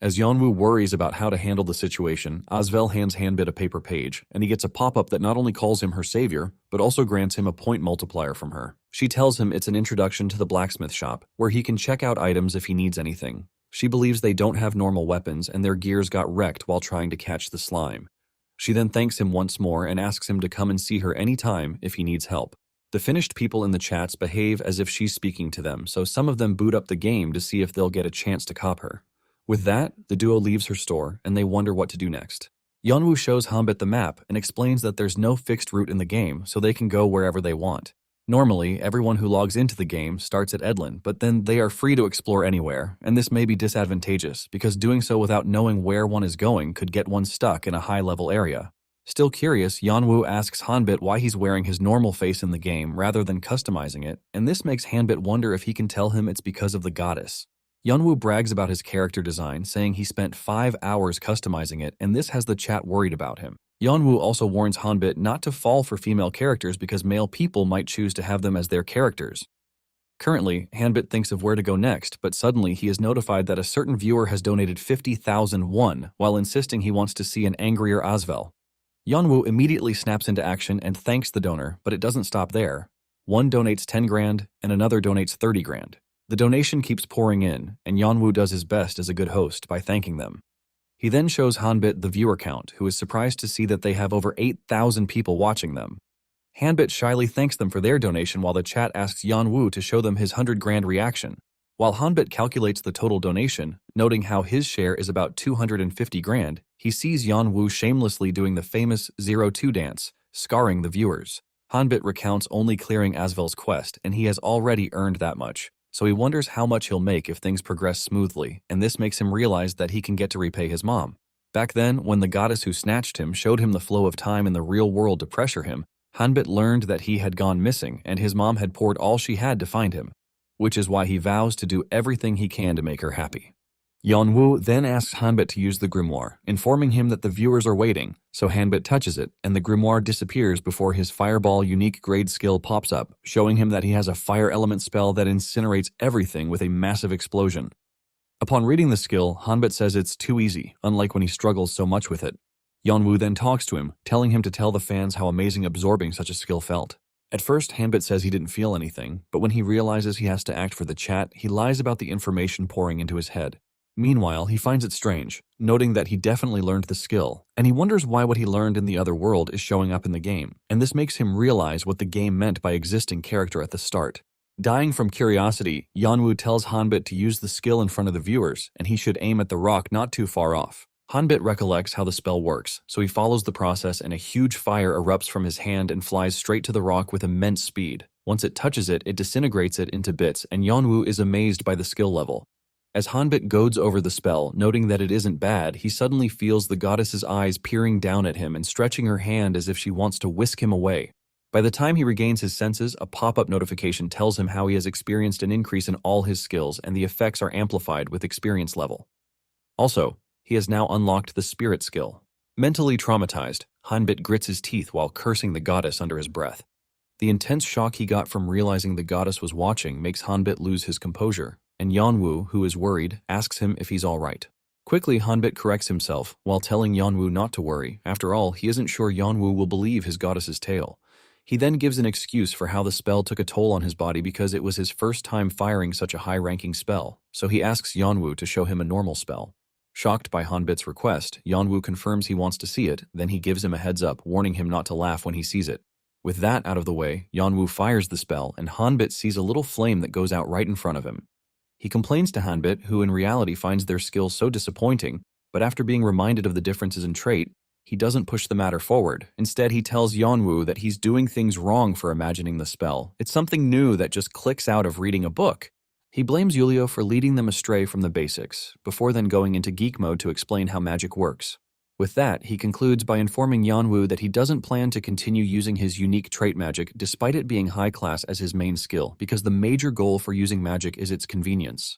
As Yeonwoo worries about how to handle the situation, Azel hands Hanbit a paper page, and he gets a pop-up that not only calls him her savior, but also grants him a point multiplier from her. She tells him it's an introduction to the blacksmith shop, where he can check out items if he needs anything. She believes they don't have normal weapons, and their gears got wrecked while trying to catch the slime. She then thanks him once more and asks him to come and see her anytime if he needs help. The finished people in the chats behave as if she's speaking to them, so some of them boot up the game to see if they'll get a chance to cop her. With that, the duo leaves her store, and they wonder what to do next. Yeonwoo shows Hanbit the map and explains that there's no fixed route in the game, so they can go wherever they want. Normally, everyone who logs into the game starts at Edlin, but then they are free to explore anywhere, and this may be disadvantageous because doing so without knowing where one is going could get one stuck in a high-level area. Still curious, Yeonwoo asks Hanbit why he's wearing his normal face in the game rather than customizing it, and this makes Hanbit wonder if he can tell him it's because of the goddess. Yeonwoo brags about his character design, saying he spent 5 hours customizing it, and this has the chat worried about him. Yeonwoo also warns Hanbit not to fall for female characters because male people might choose to have them as their characters. Currently, Hanbit thinks of where to go next, but suddenly he is notified that a certain viewer has donated 50,000 won while insisting he wants to see an angrier Azel. Yeonwoo immediately snaps into action and thanks the donor, but it doesn't stop there. One donates 10 grand and another donates 30 grand. The donation keeps pouring in, and Yeonwoo does his best as a good host by thanking them. He then shows Hanbit the viewer count, who is surprised to see that they have over 8,000 people watching them. Hanbit shyly thanks them for their donation while the chat asks Yeonwoo to show them his 100 grand reaction. While Hanbit calculates the total donation, noting how his share is about 250 grand, he sees Yanwu shamelessly doing the famous 0-2 dance, scarring the viewers. Hanbit recounts only clearing Azel's quest, and he has already earned that much, so he wonders how much he'll make if things progress smoothly, and this makes him realize that he can get to repay his mom. Back then, when the goddess who snatched him showed him the flow of time in the real world to pressure him, Hanbit learned that he had gone missing and his mom had poured all she had to find him, which is why he vows to do everything he can to make her happy. Yanwu then asks Hanbit to use the grimoire, informing him that the viewers are waiting, so Hanbit touches it, and the grimoire disappears before his fireball unique grade skill pops up, showing him that he has a fire element spell that incinerates everything with a massive explosion. Upon reading the skill, Hanbit says it's too easy, unlike when he struggles so much with it. Yanwu then talks to him, telling him to tell the fans how amazing absorbing such a skill felt. At first, Hanbit says he didn't feel anything, but when he realizes he has to act for the chat, he lies about the information pouring into his head. Meanwhile, he finds it strange, noting that he definitely learned the skill, and he wonders why what he learned in the other world is showing up in the game, and this makes him realize what the game meant by existing character at the start. Dying from curiosity, Yanwu tells Hanbit to use the skill in front of the viewers, and he should aim at the rock not too far off. Hanbit recollects how the spell works, so he follows the process and a huge fire erupts from his hand and flies straight to the rock with immense speed. Once it touches it, it disintegrates it into bits, and Yanwu is amazed by the skill level. As Hanbit goads over the spell, noting that it isn't bad, he suddenly feels the goddess's eyes peering down at him and stretching her hand as if she wants to whisk him away. By the time he regains his senses, a pop-up notification tells him how he has experienced an increase in all his skills and the effects are amplified with experience level. Also, he has now unlocked the spirit skill. Mentally traumatized, Hanbit grits his teeth while cursing the goddess under his breath. The intense shock he got from realizing the goddess was watching makes Hanbit lose his composure, and Yanwu, who is worried, asks him if he's alright. Quickly, Hanbit corrects himself, while telling Yanwu not to worry. After all, he isn't sure Yanwu will believe his goddess's tale. He then gives an excuse for how the spell took a toll on his body because it was his first time firing such a high-ranking spell, so he asks Yanwu to show him a normal spell. Shocked by Hanbit's request, Yanwu confirms he wants to see it, then he gives him a heads up, warning him not to laugh when he sees it. With that out of the way, Yanwu fires the spell, and Hanbit sees a little flame that goes out right in front of him. He complains to Hanbit, who in reality finds their skill so disappointing, but after being reminded of the differences in trait, he doesn't push the matter forward. Instead, he tells Yanwu that he's doing things wrong for imagining the spell. It's something new that just clicks out of reading a book. He blames Yuliyo for leading them astray from the basics, before then going into geek mode to explain how magic works. With that, he concludes by informing Yanwu that he doesn't plan to continue using his unique trait magic despite it being high class as his main skill, because the major goal for using magic is its convenience.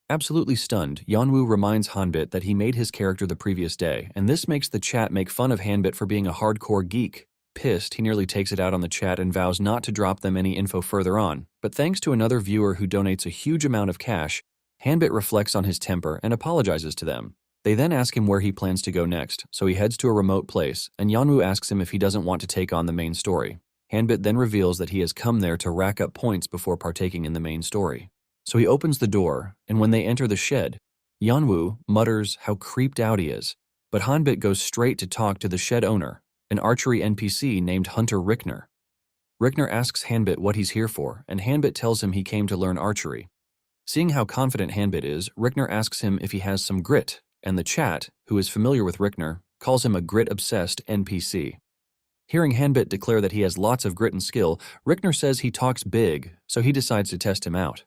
Absolutely stunned, Yanwu reminds Hanbit that he made his character the previous day, and this makes the chat make fun of Hanbit for being a hardcore geek. Pissed, he nearly takes it out on the chat and vows not to drop them any info further on, but thanks to another viewer who donates a huge amount of cash, Hanbit reflects on his temper and apologizes to them. They then ask him where he plans to go next, so he heads to a remote place, and Yanwu asks him if he doesn't want to take on the main story. Hanbit then reveals that he has come there to rack up points before partaking in the main story. So he opens the door, and when they enter the shed, Yanwu mutters how creeped out he is, but Hanbit goes straight to talk to the shed owner, an archery NPC named Hunter Rickner. Rickner asks Hanbit what he's here for, and Hanbit tells him he came to learn archery. Seeing how confident Hanbit is, Rickner asks him if he has some grit, and the chat, who is familiar with Rickner, calls him a grit-obsessed NPC. Hearing Hanbit declare that he has lots of grit and skill, Rickner says he talks big, so he decides to test him out.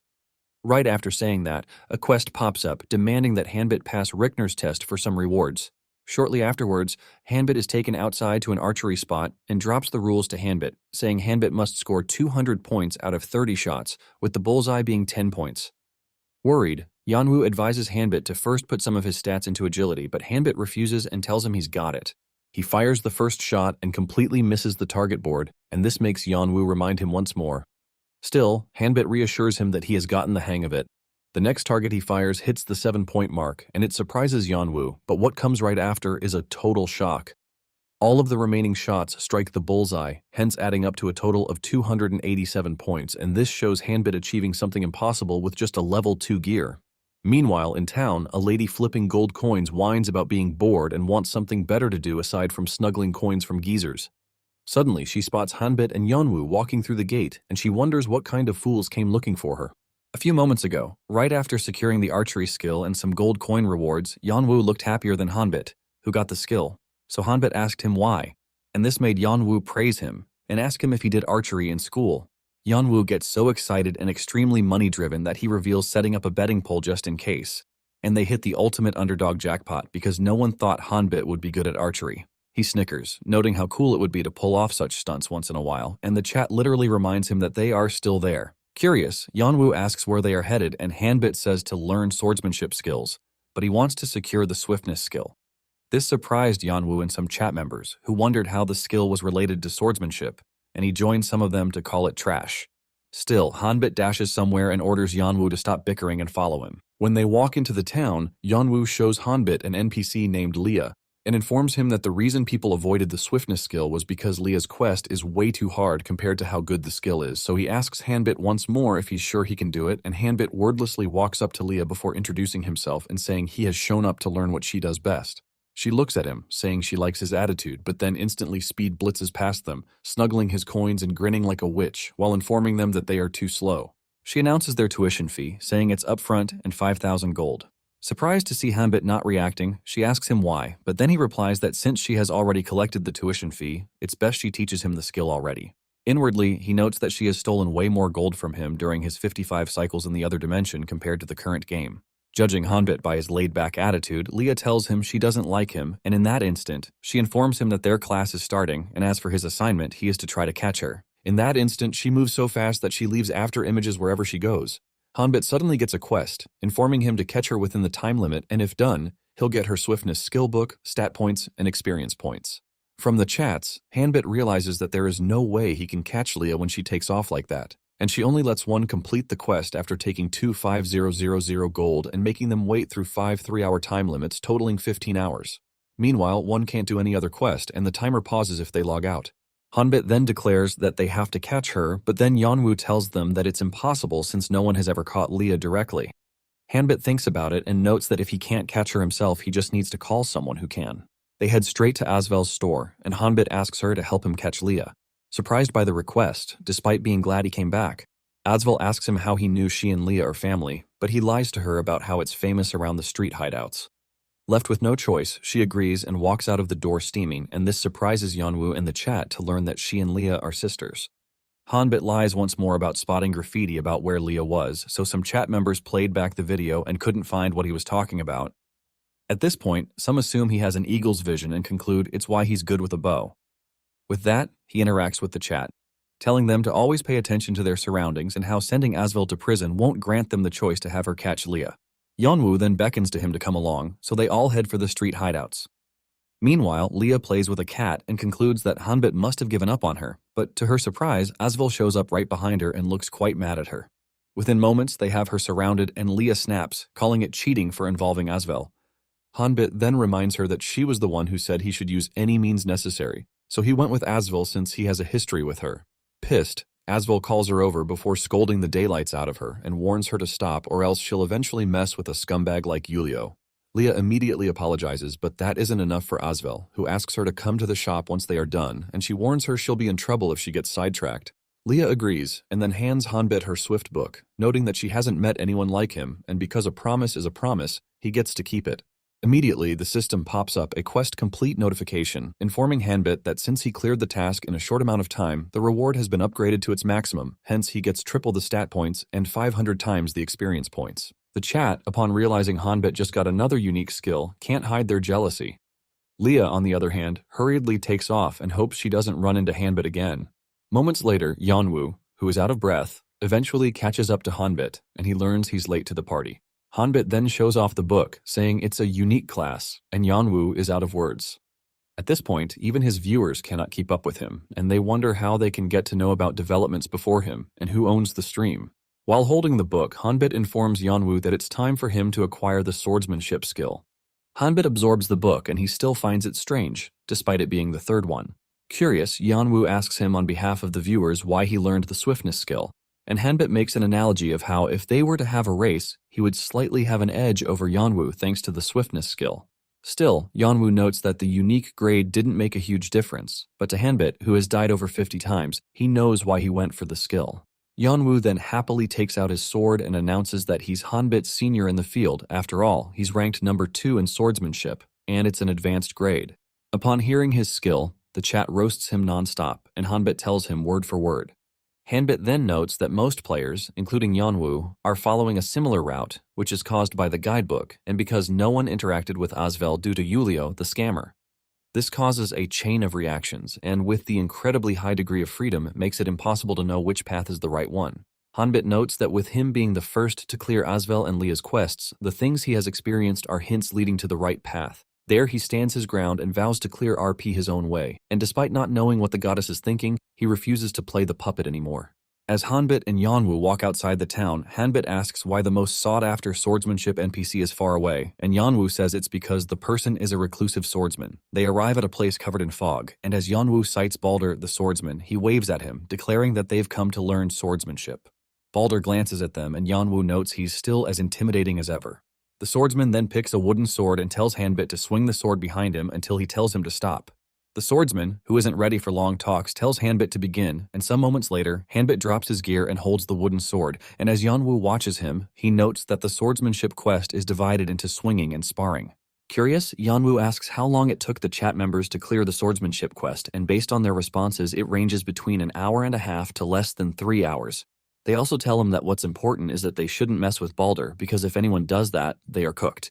Right after saying that, a quest pops up demanding that Hanbit pass Rickner's test for some rewards. Shortly afterwards, Hanbit is taken outside to an archery spot and drops the rules to Hanbit, saying Hanbit must score 200 points out of 30 shots, with the bullseye being 10 points. Worried, Yanwu advises Hanbit to first put some of his stats into agility, but Hanbit refuses and tells him he's got it. He fires the first shot and completely misses the target board, and this makes Yanwu remind him once more. Still, Hanbit reassures him that he has gotten the hang of it. The next target he fires hits the 7-point mark, and it surprises Yanwu, but what comes right after is a total shock. All of the remaining shots strike the bullseye, hence adding up to a total of 287 points, and this shows Hanbit achieving something impossible with just a level 2 gear. Meanwhile, in town, a lady flipping gold coins whines about being bored and wants something better to do aside from snuggling coins from geezers. Suddenly, she spots Hanbit and Yanwu walking through the gate, and she wonders what kind of fools came looking for her. A few moments ago, right after securing the archery skill and some gold coin rewards, Yanwu looked happier than Hanbit, who got the skill. So Hanbit asked him why, and this made Yanwu praise him and ask him if he did archery in school. Yanwu gets so excited and extremely money-driven that he reveals setting up a betting pool just in case, and they hit the ultimate underdog jackpot because no one thought Hanbit would be good at archery. He snickers, noting how cool it would be to pull off such stunts once in a while, and the chat literally reminds him that they are still there. Curious, Yanwu asks where they are headed, and Hanbit says to learn swordsmanship skills, but he wants to secure the swiftness skill. This surprised Yanwu and some chat members, who wondered how the skill was related to swordsmanship, and he joined some of them to call it trash. Still, Hanbit dashes somewhere and orders Yanwu to stop bickering and follow him. When they walk into the town, Yanwu shows Hanbit an NPC named Leah, and informs him that the reason people avoided the swiftness skill was because Leah's quest is way too hard compared to how good the skill is, so he asks Hanbit once more if he's sure he can do it, and Hanbit wordlessly walks up to Leah before introducing himself and saying he has shown up to learn what she does best. She looks at him, saying she likes his attitude, but then instantly speed blitzes past them, snuggling his coins and grinning like a witch, while informing them that they are too slow. She announces their tuition fee, saying it's upfront and 5,000 gold. Surprised to see Hanbit not reacting, she asks him why, but then he replies that since she has already collected the tuition fee, it's best she teaches him the skill already. Inwardly, he notes that she has stolen way more gold from him during his 55 cycles in the other dimension compared to the current game. Judging Hanbit by his laid-back attitude, Leah tells him she doesn't like him, and in that instant, she informs him that their class is starting, and as for his assignment, he is to try to catch her. In that instant, she moves so fast that she leaves after images wherever she goes. Hanbit suddenly gets a quest, informing him to catch her within the time limit, and if done, he'll get her swiftness skill book, stat points, and experience points. From the chats, Hanbit realizes that there is no way he can catch Leah when she takes off like that, and she only lets one complete the quest after taking 2,500 gold and making them wait through 5 3-hour time limits totaling 15 hours. Meanwhile, one can't do any other quest, and the timer pauses if they log out. Hanbit then declares that they have to catch her, but then Yanwu tells them that it's impossible since no one has ever caught Leah directly. Hanbit thinks about it and notes that if he can't catch her himself, he just needs to call someone who can. They head straight to Azel's store, and Hanbit asks her to help him catch Leah. Surprised by the request, despite being glad he came back, Azel asks him how he knew she and Leah are family, but he lies to her about how it's famous around the street hideouts. Left with no choice, she agrees and walks out of the door steaming, and this surprises Yanwu and the chat to learn that she and Leah are sisters. Hanbit lies once more about spotting graffiti about where Leah was, so some chat members played back the video and couldn't find what he was talking about. At this point, some assume he has an eagle's vision and conclude it's why he's good with a bow. With that, he interacts with the chat, telling them to always pay attention to their surroundings and how sending Azel to prison won't grant them the choice to have her catch Leah. Yanwu then beckons to him to come along, so they all head for the street hideouts. Meanwhile, Leah plays with a cat and concludes that Hanbit must have given up on her, but to her surprise, Azel shows up right behind her and looks quite mad at her. Within moments, they have her surrounded and Leah snaps, calling it cheating for involving Azel. Hanbit then reminds her that she was the one who said he should use any means necessary, so he went with Azel since he has a history with her. Pissed, Azel calls her over before scolding the daylights out of her and warns her to stop or else she'll eventually mess with a scumbag like Yahello. Leah immediately apologizes, but that isn't enough for Azel, who asks her to come to the shop once they are done, and she warns her she'll be in trouble if she gets sidetracked. Leah agrees, and then hands Hanbit her Swift book, noting that she hasn't met anyone like him, and because a promise is a promise, he gets to keep it. Immediately, the system pops up a quest complete notification, informing Hanbit that since he cleared the task in a short amount of time, the reward has been upgraded to its maximum, hence he gets triple the stat points and 500 times the experience points. The chat, upon realizing Hanbit just got another unique skill, can't hide their jealousy. Leah, on the other hand, hurriedly takes off and hopes she doesn't run into Hanbit again. Moments later, Yanwu, who is out of breath, eventually catches up to Hanbit, and he learns he's late to the party. Hanbit then shows off the book, saying it's a unique class, and Yanwu is out of words. At this point, even his viewers cannot keep up with him, and they wonder how they can get to know about developments before him and who owns the stream. While holding the book, Hanbit informs Yanwu that it's time for him to acquire the swordsmanship skill. Hanbit absorbs the book, and he still finds it strange, despite it being the third one. Curious, Yanwu asks him on behalf of the viewers why he learned the swiftness skill, and Hanbit makes an analogy of how if they were to have a race, he would slightly have an edge over Yanwu thanks to the swiftness skill. Still, Yanwu notes that the unique grade didn't make a huge difference, but to Hanbit, who has died over 50 times, he knows why he went for the skill. Yanwu then happily takes out his sword and announces that he's Hanbit's senior in the field. After all, he's ranked number 2 in swordsmanship, and it's an advanced grade. Upon hearing his skill, the chat roasts him nonstop, and Hanbit tells him word for word. Hanbit then notes that most players, including Yanwu, are following a similar route, which is caused by the guidebook and because no one interacted with Azel due to Yulio, the scammer. This causes a chain of reactions, and with the incredibly high degree of freedom, makes it impossible to know which path is the right one. Hanbit notes that with him being the first to clear Azel and Leah's quests, the things he has experienced are hints leading to the right path. There he stands his ground and vows to clear RP his own way, and despite not knowing what the goddess is thinking, he refuses to play the puppet anymore. As Hanbit and Yanwu walk outside the town, Hanbit asks why the most sought-after swordsmanship NPC is far away, and Yanwu says it's because the person is a reclusive swordsman. They arrive at a place covered in fog, and as Yanwu sights Balder, the swordsman, he waves at him, declaring that they've come to learn swordsmanship. Balder glances at them, and Yanwu notes he's still as intimidating as ever. The swordsman then picks a wooden sword and tells Hanbit to swing the sword behind him until he tells him to stop. The swordsman, who isn't ready for long talks, tells Hanbit to begin, and some moments later, Hanbit drops his gear and holds the wooden sword, and as Yanwu watches him, he notes that the swordsmanship quest is divided into swinging and sparring. Curious, Yanwu asks how long it took the chat members to clear the swordsmanship quest, and based on their responses, it ranges between an hour and a half to less than 3 hours. They also tell him that what's important is that they shouldn't mess with Balder, because if anyone does that, they are cooked.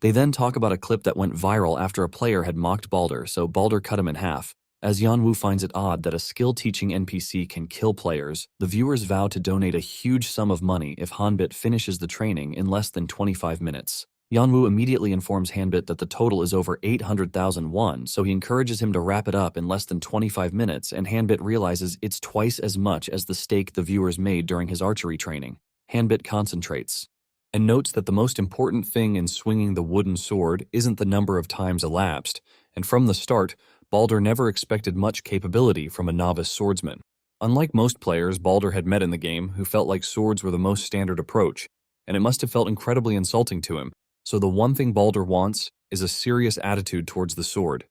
They then talk about a clip that went viral after a player had mocked Balder, so Balder cut him in half. As Yanwu finds it odd that a skill-teaching NPC can kill players, the viewers vow to donate a huge sum of money if Hanbit finishes the training in less than 25 minutes. Yanwu immediately informs Hanbit that the total is over 800,000 won, so he encourages him to wrap it up in less than 25 minutes, and Hanbit realizes it's twice as much as the stake the viewers made during his archery training. Hanbit concentrates and notes that the most important thing in swinging the wooden sword isn't the number of times elapsed, and from the start, Balder never expected much capability from a novice swordsman. Unlike most players Balder had met in the game who felt like swords were the most standard approach, and it must have felt incredibly insulting to him, so the one thing Balder wants is a serious attitude towards the sword.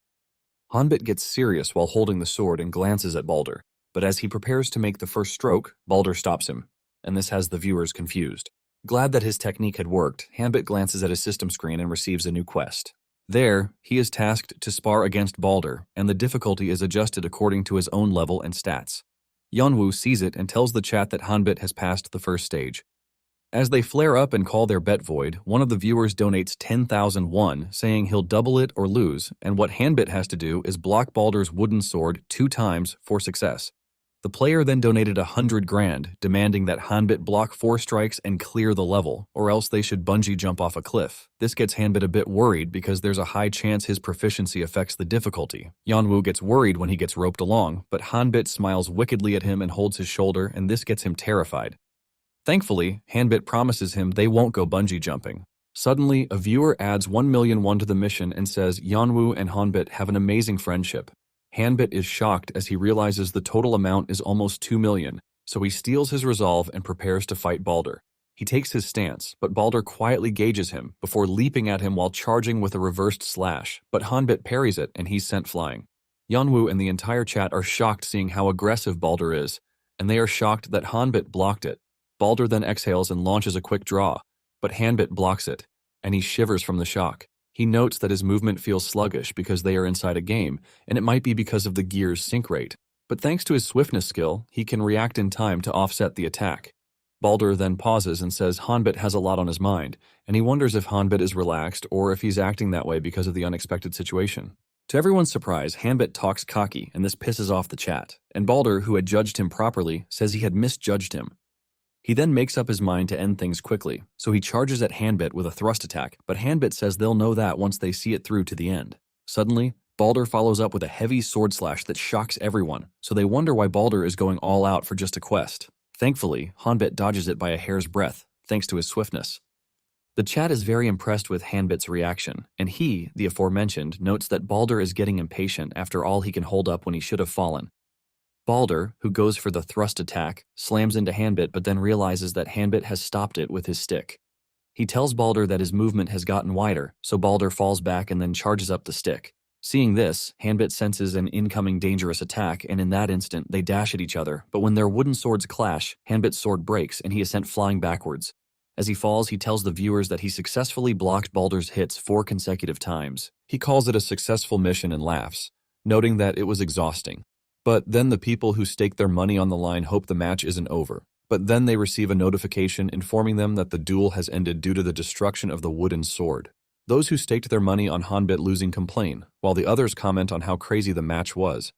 Hanbit gets serious while holding the sword and glances at Balder, but as he prepares to make the first stroke, Balder stops him, and this has the viewers confused. Glad that his technique had worked, Hanbit glances at his system screen and receives a new quest. There, he is tasked to spar against Balder, and the difficulty is adjusted according to his own level and stats. Yanwu sees it and tells the chat that Hanbit has passed the first stage. As they flare up and call their bet void, one of the viewers donates 10,000 won, saying he'll double it or lose, and what Hanbit has to do is block Balder's wooden sword 2 times for success. The player then donated 100 grand, demanding that Hanbit block 4 strikes and clear the level, or else they should bungee jump off a cliff. This gets Hanbit a bit worried because there's a high chance his proficiency affects the difficulty. Yanwu gets worried when he gets roped along, but Hanbit smiles wickedly at him and holds his shoulder, and this gets him terrified. Thankfully, Hanbit promises him they won't go bungee jumping. Suddenly, a viewer adds 1 million won to the mission and says Yanwu and Hanbit have an amazing friendship. Hanbit is shocked as he realizes the total amount is almost 2 million, so he steals his resolve and prepares to fight Balder. He takes his stance, but Balder quietly gauges him before leaping at him while charging with a reversed slash, but Hanbit parries it and he's sent flying. Yanwu and the entire chat are shocked seeing how aggressive Balder is, and they are shocked that Hanbit blocked it. Balder then exhales and launches a quick draw, but Hanbit blocks it, and he shivers from the shock. He notes that his movement feels sluggish because they are inside a game, and it might be because of the gear's sync rate. But thanks to his swiftness skill, he can react in time to offset the attack. Balder then pauses and says Hanbit has a lot on his mind, and he wonders if Hanbit is relaxed or if he's acting that way because of the unexpected situation. To everyone's surprise, Hanbit talks cocky, and this pisses off the chat, and Balder, who had judged him properly, says he had misjudged him. He then makes up his mind to end things quickly, so he charges at Hanbit with a thrust attack, but Hanbit says they'll know that once they see it through to the end. Suddenly, Balder follows up with a heavy sword slash that shocks everyone, so they wonder why Balder is going all out for just a quest. Thankfully, Hanbit dodges it by a hair's breadth, thanks to his swiftness. The chat is very impressed with Hanbit's reaction, and he, the aforementioned, notes that Balder is getting impatient after all he can hold up when he should have fallen. Balder, who goes for the thrust attack, slams into Hanbit but then realizes that Hanbit has stopped it with his stick. He tells Balder that his movement has gotten wider, so Balder falls back and then charges up the stick. Seeing this, Hanbit senses an incoming dangerous attack, and in that instant, they dash at each other. But when their wooden swords clash, Hanbit's sword breaks, and he is sent flying backwards. As he falls, he tells the viewers that he successfully blocked Baldur's hits 4 consecutive times. He calls it a successful mission and laughs, noting that it was exhausting. But then the people who stake their money on the line hope the match isn't over. But then they receive a notification informing them that the duel has ended due to the destruction of the wooden sword. Those who staked their money on Hanbit losing complain, while the others comment on how crazy the match was.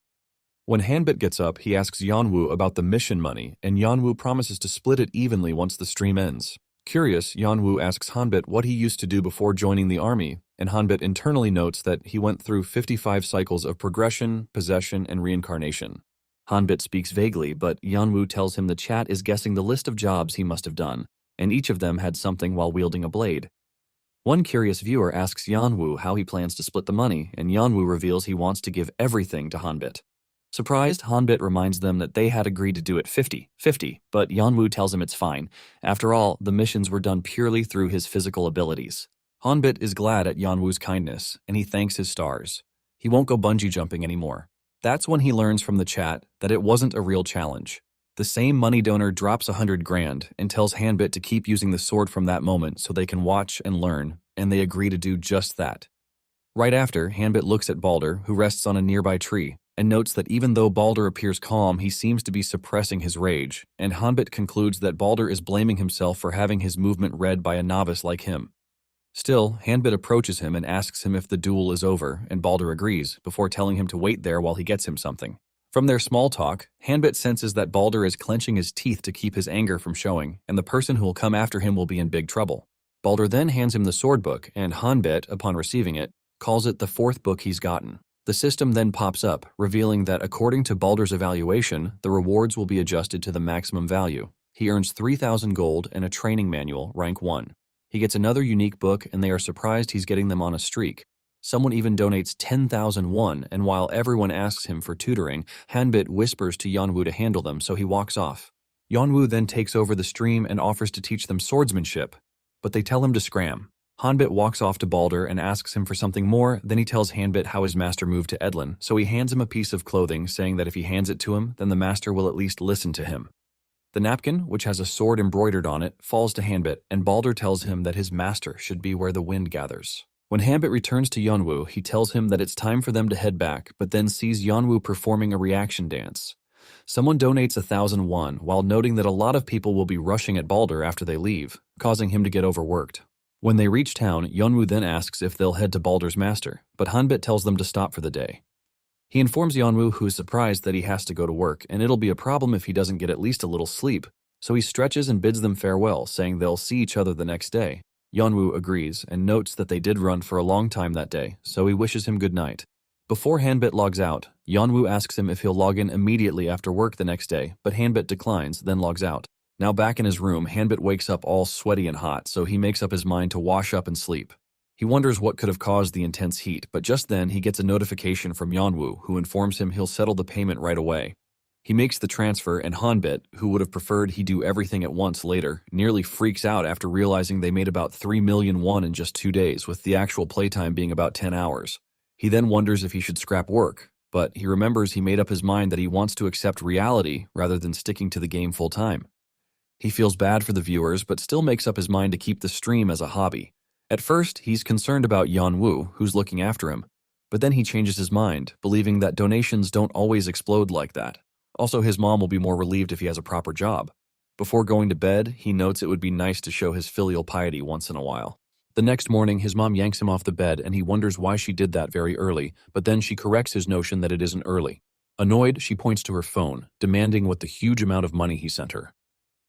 When Hanbit gets up, he asks Yanwu about the mission money, and Yanwu promises to split it evenly once the stream ends. Curious, Yanwu asks Hanbit what he used to do before joining the army, and Hanbit internally notes that he went through 55 cycles of progression, possession, and reincarnation. Hanbit speaks vaguely, but Yanwu tells him the chat is guessing the list of jobs he must have done, and each of them had something while wielding a blade. One curious viewer asks Yanwu how he plans to split the money, and Yanwu reveals he wants to give everything to Hanbit. Surprised, Hanbit reminds them that they had agreed to do it 50-50, but Yanwu tells him it's fine. After all, the missions were done purely through his physical abilities. Hanbit is glad at Yanwu's kindness, and he thanks his stars. He won't go bungee jumping anymore. That's when he learns from the chat that it wasn't a real challenge. The same money donor drops 100 grand and tells Hanbit to keep using the sword from that moment so they can watch and learn, and they agree to do just that. Right after, Hanbit looks at Baldur, who rests on a nearby tree, and notes that even though Baldur appears calm, he seems to be suppressing his rage, and Hanbit concludes that Baldur is blaming himself for having his movement read by a novice like him. Still, Hanbit approaches him and asks him if the duel is over, and Baldur agrees, before telling him to wait there while he gets him something. From their small talk, Hanbit senses that Baldur is clenching his teeth to keep his anger from showing, and the person who will come after him will be in big trouble. Baldur then hands him the sword book, and Hanbit, upon receiving it, calls it the 4th book he's gotten. The system then pops up, revealing that according to Baldur's evaluation, the rewards will be adjusted to the maximum value. He earns 3,000 gold and a training manual, rank 1. He gets another unique book, and they are surprised he's getting them on a streak. Someone even donates 10,000 won, and while everyone asks him for tutoring, Hanbit whispers to Yanwu to handle them, so he walks off. Yanwu then takes over the stream and offers to teach them swordsmanship, but they tell him to scram. Hanbit walks off to Baldur and asks him for something more, then he tells Hanbit how his master moved to Edlin, so he hands him a piece of clothing, saying that if he hands it to him, then the master will at least listen to him. The napkin, which has a sword embroidered on it, falls to Hanbit, and Baldur tells him that his master should be where the wind gathers. When Hanbit returns to Yanwu, he tells him that it's time for them to head back, but then sees Yanwu performing a reaction dance. Someone donates 1,000 won, while noting that a lot of people will be rushing at Baldur after they leave, causing him to get overworked. When they reach town, Yanwu then asks if they'll head to Baldur's master, but Hanbit tells them to stop for the day. He informs Yanwu, who is surprised that he has to go to work, and it'll be a problem if he doesn't get at least a little sleep, so he stretches and bids them farewell, saying they'll see each other the next day. Yanwu agrees and notes that they did run for a long time that day, so he wishes him good night. Before Hanbit logs out, Yanwu asks him if he'll log in immediately after work the next day, but Hanbit declines, then logs out. Now back in his room, Hanbit wakes up all sweaty and hot, so he makes up his mind to wash up and sleep. He wonders what could have caused the intense heat, but just then he gets a notification from Yanwu, who informs him he'll settle the payment right away. He makes the transfer, and Hanbit, who would have preferred he do everything at once later, nearly freaks out after realizing they made about 3 million won in just 2 days, with the actual playtime being about 10 hours. He then wonders if he should scrap work, but he remembers he made up his mind that he wants to accept reality rather than sticking to the game full time. He feels bad for the viewers, but still makes up his mind to keep the stream as a hobby. At first, he's concerned about Yanwu, who's looking after him, but then he changes his mind, believing that donations don't always explode like that. Also, his mom will be more relieved if he has a proper job. Before going to bed, he notes it would be nice to show his filial piety once in a while. The next morning, his mom yanks him off the bed, and he wonders why she did that very early, but then she corrects his notion that it isn't early. Annoyed, she points to her phone, demanding what the huge amount of money he sent her.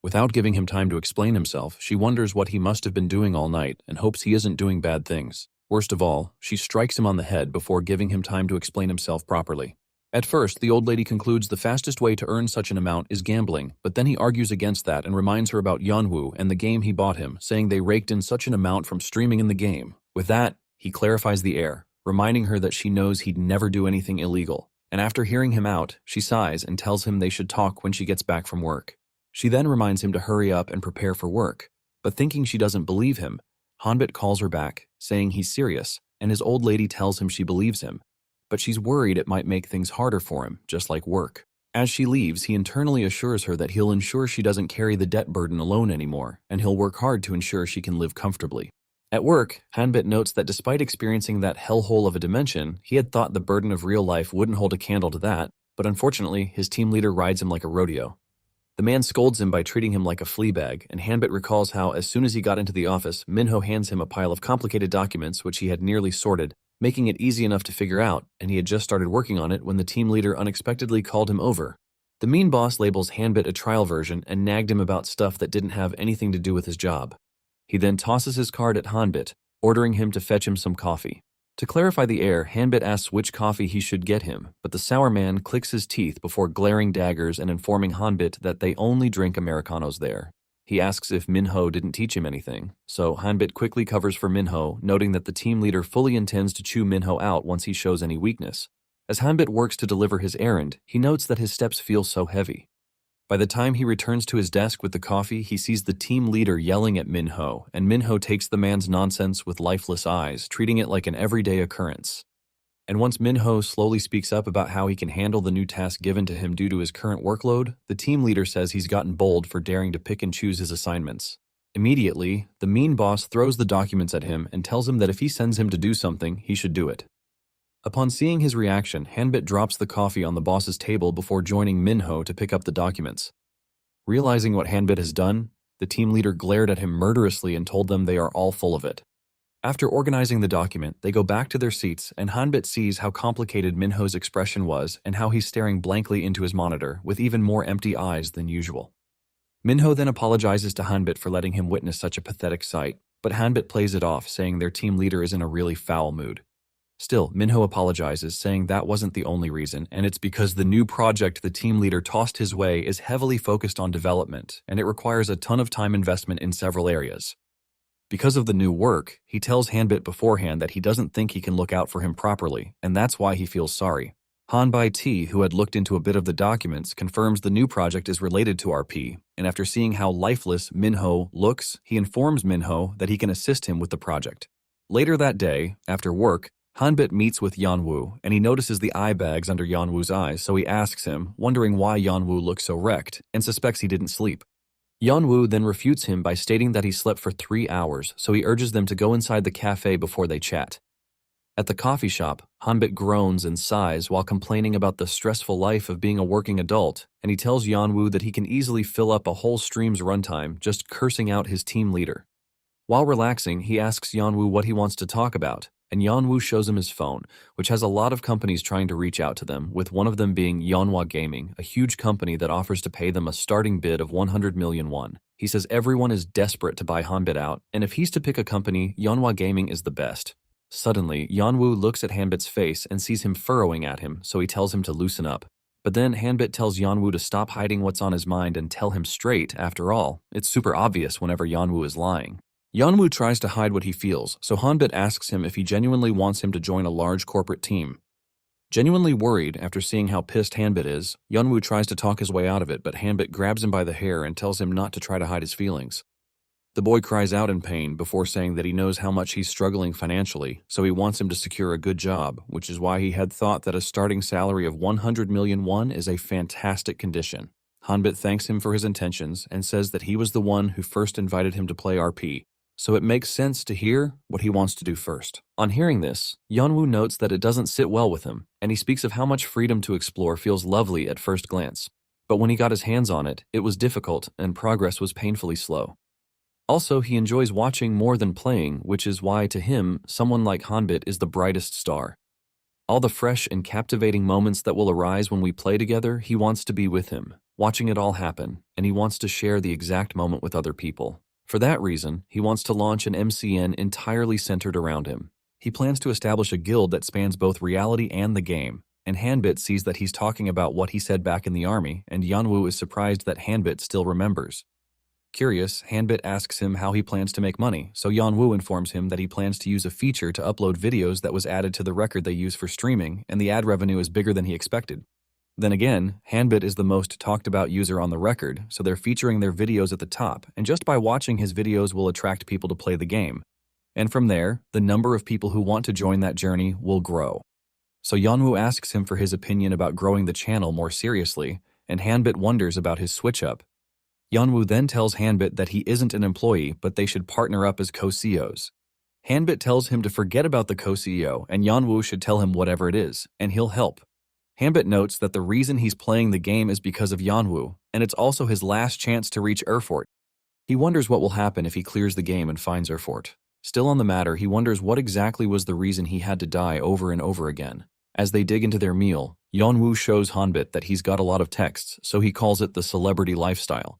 Without giving him time to explain himself, she wonders what he must have been doing all night and hopes he isn't doing bad things. Worst of all, she strikes him on the head before giving him time to explain himself properly. At first, the old lady concludes the fastest way to earn such an amount is gambling, but then he argues against that and reminds her about Yanwu and the game he bought him, saying they raked in such an amount from streaming in the game. With that, he clarifies the air, reminding her that she knows he'd never do anything illegal. And after hearing him out, she sighs and tells him they should talk when she gets back from work. She then reminds him to hurry up and prepare for work, but thinking she doesn't believe him, Hanbit calls her back, saying he's serious, and his old lady tells him she believes him. but she's worried it might make things harder for him, just like work. As she leaves, he internally assures her that he'll ensure she doesn't carry the debt burden alone anymore, and he'll work hard to ensure she can live comfortably. At work, Hanbit notes that despite experiencing that hellhole of a dimension, he had thought the burden of real life wouldn't hold a candle to that, but unfortunately, his team leader rides him like a rodeo. The man scolds him by treating him like a flea bag, and Hanbit recalls how, as soon as he got into the office, Minho hands him a pile of complicated documents which he had nearly sorted, making it easy enough to figure out, and he had just started working on it when the team leader unexpectedly called him over. The mean boss labels Hanbit a trial version and nagged him about stuff that didn't have anything to do with his job. He then tosses his card at Hanbit, ordering him to fetch him some coffee. To clarify the air, Hanbit asks which coffee he should get him, but the sour man clicks his teeth before glaring daggers and informing Hanbit that they only drink Americanos there. He asks if Minho didn't teach him anything, so Hanbit quickly covers for Minho, noting that the team leader fully intends to chew Minho out once he shows any weakness. As Hanbit works to deliver his errand, he notes that his steps feel so heavy. By the time he returns to his desk with the coffee, he sees the team leader yelling at Minho, and Minho takes the man's nonsense with lifeless eyes, treating it like an everyday occurrence. And once Minho slowly speaks up about how he can handle the new task given to him due to his current workload, the team leader says he's gotten bold for daring to pick and choose his assignments. Immediately, the mean boss throws the documents at him and tells him that if he sends him to do something, he should do it. Upon seeing his reaction, Hanbit drops the coffee on the boss's table before joining Minho to pick up the documents. Realizing what Hanbit has done, the team leader glared at him murderously and told them they are all full of it. After organizing the document, they go back to their seats and Hanbit sees how complicated Minho's expression was and how he's staring blankly into his monitor with even more empty eyes than usual. Minho then apologizes to Hanbit for letting him witness such a pathetic sight, but Hanbit plays it off, saying their team leader is in a really foul mood. Still, Minho apologizes, saying that wasn't the only reason, and it's because the new project the team leader tossed his way is heavily focused on development, and it requires a ton of time investment in several areas. Because of the new work, he tells Hanbit beforehand that he doesn't think he can look out for him properly, and that's why he feels sorry. Hanbai T, who had looked into a bit of the documents, confirms the new project is related to RP, and after seeing how lifeless Minho looks, he informs Minho that he can assist him with the project. Later that day, after work, Hanbit meets with Yanwu, and he notices the eye bags under Yanwu's eyes, so he asks him, wondering why Yanwu looks so wrecked, and suspects he didn't sleep. Yanwu then refutes him by stating that he slept for 3 hours, so he urges them to go inside the cafe before they chat. At the coffee shop, Hanbit groans and sighs while complaining about the stressful life of being a working adult, and he tells Yanwu that he can easily fill up a whole stream's runtime just cursing out his team leader. While relaxing, he asks Yanwu what he wants to talk about, and Yanwu shows him his phone, which has a lot of companies trying to reach out to them, with one of them being Yanhwa Gaming, a huge company that offers to pay them a starting bid of 100 million won. He says everyone is desperate to buy Hanbit out, and if he's to pick a company, Yanhwa Gaming is the best. Suddenly, Yanwu looks at Hanbit's face and sees him furrowing at him, so he tells him to loosen up. But then Hanbit tells Yanwu to stop hiding what's on his mind and tell him straight. After all, it's super obvious whenever Yanwu is lying. Yanwu tries to hide what he feels, so Hanbit asks him if he genuinely wants him to join a large corporate team. Genuinely worried after seeing how pissed Hanbit is, Yanwu tries to talk his way out of it, but Hanbit grabs him by the hair and tells him not to try to hide his feelings. The boy cries out in pain before saying that he knows how much he's struggling financially, so he wants him to secure a good job, which is why he had thought that a starting salary of 100 million won is a fantastic condition. Hanbit thanks him for his intentions and says that he was the one who first invited him to play RP, so it makes sense to hear what he wants to do first. On hearing this, Yanwu notes that it doesn't sit well with him, and he speaks of how much freedom to explore feels lovely at first glance. But when he got his hands on it, it was difficult and progress was painfully slow. Also, he enjoys watching more than playing, which is why, to him, someone like Hanbit is the brightest star. All the fresh and captivating moments that will arise when we play together, he wants to be with him, watching it all happen, and he wants to share the exact moment with other people. For that reason, he wants to launch an MCN entirely centered around him. He plans to establish a guild that spans both reality and the game, and Hanbit sees that he's talking about what he said back in the army, and Yanwu is surprised that Hanbit still remembers. Curious, Hanbit asks him how he plans to make money, so Yanwu informs him that he plans to use a feature to upload videos that was added to the record they use for streaming, and the ad revenue is bigger than he expected. Then again, Hanbit is the most talked about user on the record, so they're featuring their videos at the top, and just by watching his videos will attract people to play the game. And from there, the number of people who want to join that journey will grow. So Yeonwoo asks him for his opinion about growing the channel more seriously, and Hanbit wonders about his switch-up. Yeonwoo then tells Hanbit that he isn't an employee, but they should partner up as co-CEOs. Hanbit tells him to forget about the co-CEO, and Yeonwoo should tell him whatever it is, and he'll help. Hanbit notes that the reason he's playing the game is because of Yeonwoo, and it's also his last chance to reach Erfort. He wonders what will happen if he clears the game and finds Erfort. Still on the matter, he wonders what exactly was the reason he had to die over and over again. As they dig into their meal, Yeonwoo shows Hanbit that he's got a lot of texts, so he calls it the celebrity lifestyle.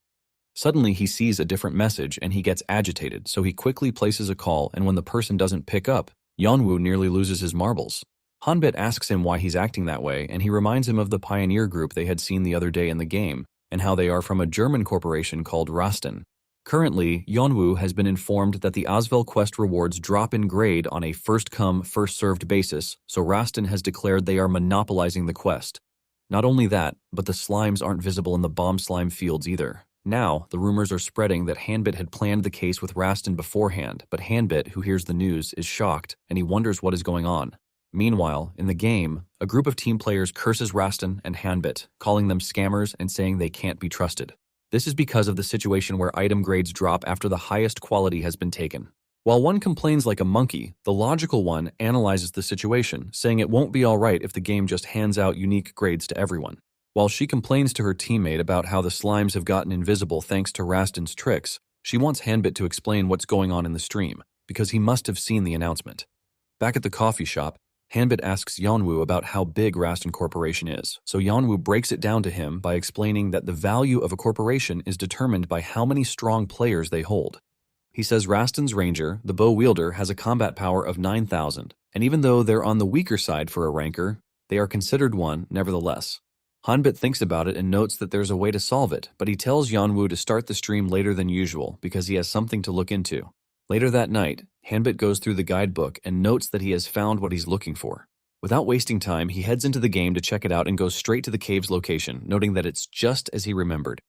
Suddenly, he sees a different message and he gets agitated, so he quickly places a call, and when the person doesn't pick up, Yeonwoo nearly loses his marbles. Hanbit asks him why he's acting that way, and he reminds him of the pioneer group they had seen the other day in the game, and how they are from a German corporation called Rasten. Currently, Yeonwoo has been informed that the Azel quest rewards drop in grade on a first-come, first-served basis, so Rasten has declared they are monopolizing the quest. Not only that, but the slimes aren't visible in the bomb slime fields either. Now, the rumors are spreading that Hanbit had planned the case with Rasten beforehand, but Hanbit, who hears the news, is shocked, and he wonders what is going on. Meanwhile, in the game, a group of team players curses Rasten and Hanbit, calling them scammers and saying they can't be trusted. This is because of the situation where item grades drop after the highest quality has been taken. While one complains like a monkey, the logical one analyzes the situation, saying it won't be alright if the game just hands out unique grades to everyone. While she complains to her teammate about how the slimes have gotten invisible thanks to Rasten's tricks, she wants Hanbit to explain what's going on in the stream, because he must have seen the announcement. Back at the coffee shop, Hanbit asks Yeonwoo about how big Rasten Corporation is, so Yeonwoo breaks it down to him by explaining that the value of a corporation is determined by how many strong players they hold. He says Rasten's ranger, the bow wielder, has a combat power of 9,000, and even though they're on the weaker side for a ranker, they are considered one nevertheless. Hanbit thinks about it and notes that there's a way to solve it, but he tells Yeonwoo to start the stream later than usual because he has something to look into. Later that night, Hanbit goes through the guidebook and notes that he has found what he's looking for. Without wasting time, he heads into the game to check it out and goes straight to the cave's location, noting that it's just as he remembered.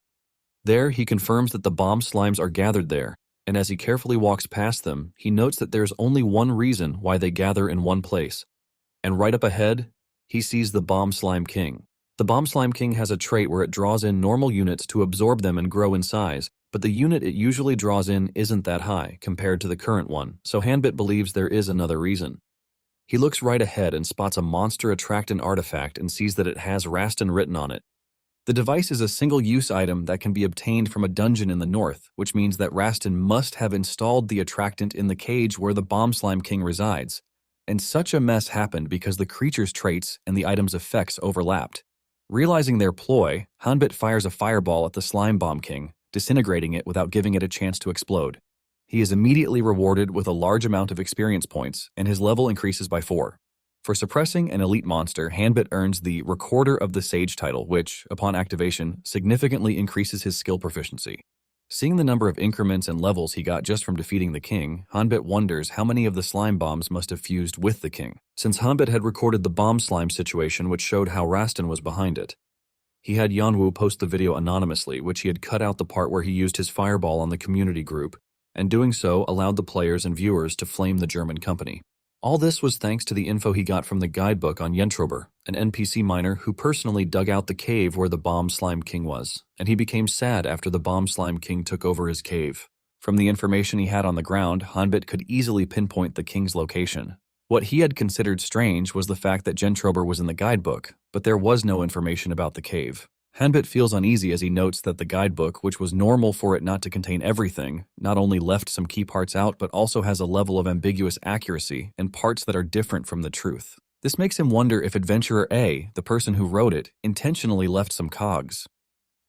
There, he confirms that the bomb slimes are gathered there, and as he carefully walks past them, he notes that there's only one reason why they gather in one place. And right up ahead, he sees the Bomb Slime King. The Bomb Slime King has a trait where it draws in normal units to absorb them and grow in size, but the unit it usually draws in isn't that high compared to the current one, so Hanbit believes there is another reason. He looks right ahead and spots a monster attractant artifact and sees that it has Rasten written on it. The device is a single-use item that can be obtained from a dungeon in the north, which means that Rasten must have installed the attractant in the cage where the Bomb Slime King resides. And such a mess happened because the creature's traits and the item's effects overlapped. Realizing their ploy, Hanbit fires a fireball at the Slime Bomb King, disintegrating it without giving it a chance to explode. He is immediately rewarded with a large amount of experience points, and his level increases by 4. For suppressing an elite monster, Hanbit earns the Recorder of the Sage title, which, upon activation, significantly increases his skill proficiency. Seeing the number of increments and levels he got just from defeating the king, Hanbit wonders how many of the slime bombs must have fused with the king, since Hanbit had recorded the bomb slime situation which showed how Rasten was behind it. He had Yeonwoo post the video anonymously, which he had cut out the part where he used his fireball on the community group, and doing so allowed the players and viewers to flame the German company. All this was thanks to the info he got from the guidebook on Yentrober, an NPC miner who personally dug out the cave where the Bomb Slime King was, and he became sad after the Bomb Slime King took over his cave. From the information he had on the ground, Hanbit could easily pinpoint the king's location. What he had considered strange was the fact that Yentrober was in the guidebook, but there was no information about the cave. Hanbit feels uneasy as he notes that the guidebook, which was normal for it not to contain everything, not only left some key parts out but also has a level of ambiguous accuracy and parts that are different from the truth. This makes him wonder if Adventurer A, the person who wrote it, intentionally left some cogs.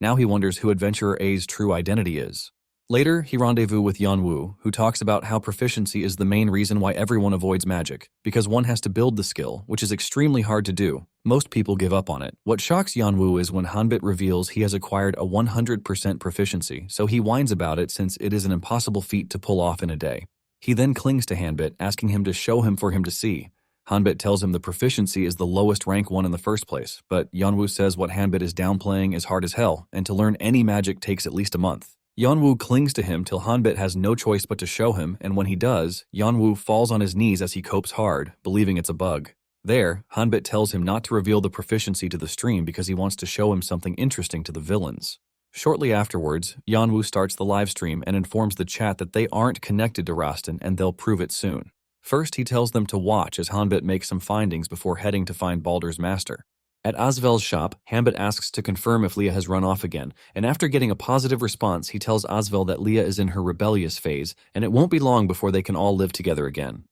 Now he wonders who Adventurer A's true identity is. Later, he rendezvous with Yeonwoo, who talks about how proficiency is the main reason why everyone avoids magic, because one has to build the skill, which is extremely hard to do. Most people give up on it. What shocks Yeonwoo is when Hanbit reveals he has acquired a 100% proficiency, so he whines about it since it is an impossible feat to pull off in a day. He then clings to Hanbit, asking him to show him for him to see. Hanbit tells him the proficiency is the lowest rank one in the first place, but Yeonwoo says what Hanbit is downplaying is hard as hell, and to learn any magic takes at least a month. Yeonwoo clings to him till Hanbit has no choice but to show him, and when he does, Yeonwoo falls on his knees as he copes hard, believing it's a bug. There, Hanbit tells him not to reveal the proficiency to the stream because he wants to show him something interesting to the villains. Shortly afterwards, Yanwu starts the live stream and informs the chat that they aren't connected to Rasten and they'll prove it soon. First, he tells them to watch as Hanbit makes some findings before heading to find Baldur's master. At Azel's shop, Hanbit asks to confirm if Leah has run off again, and after getting a positive response, he tells Azel that Leah is in her rebellious phase, and it won't be long before they can all live together again.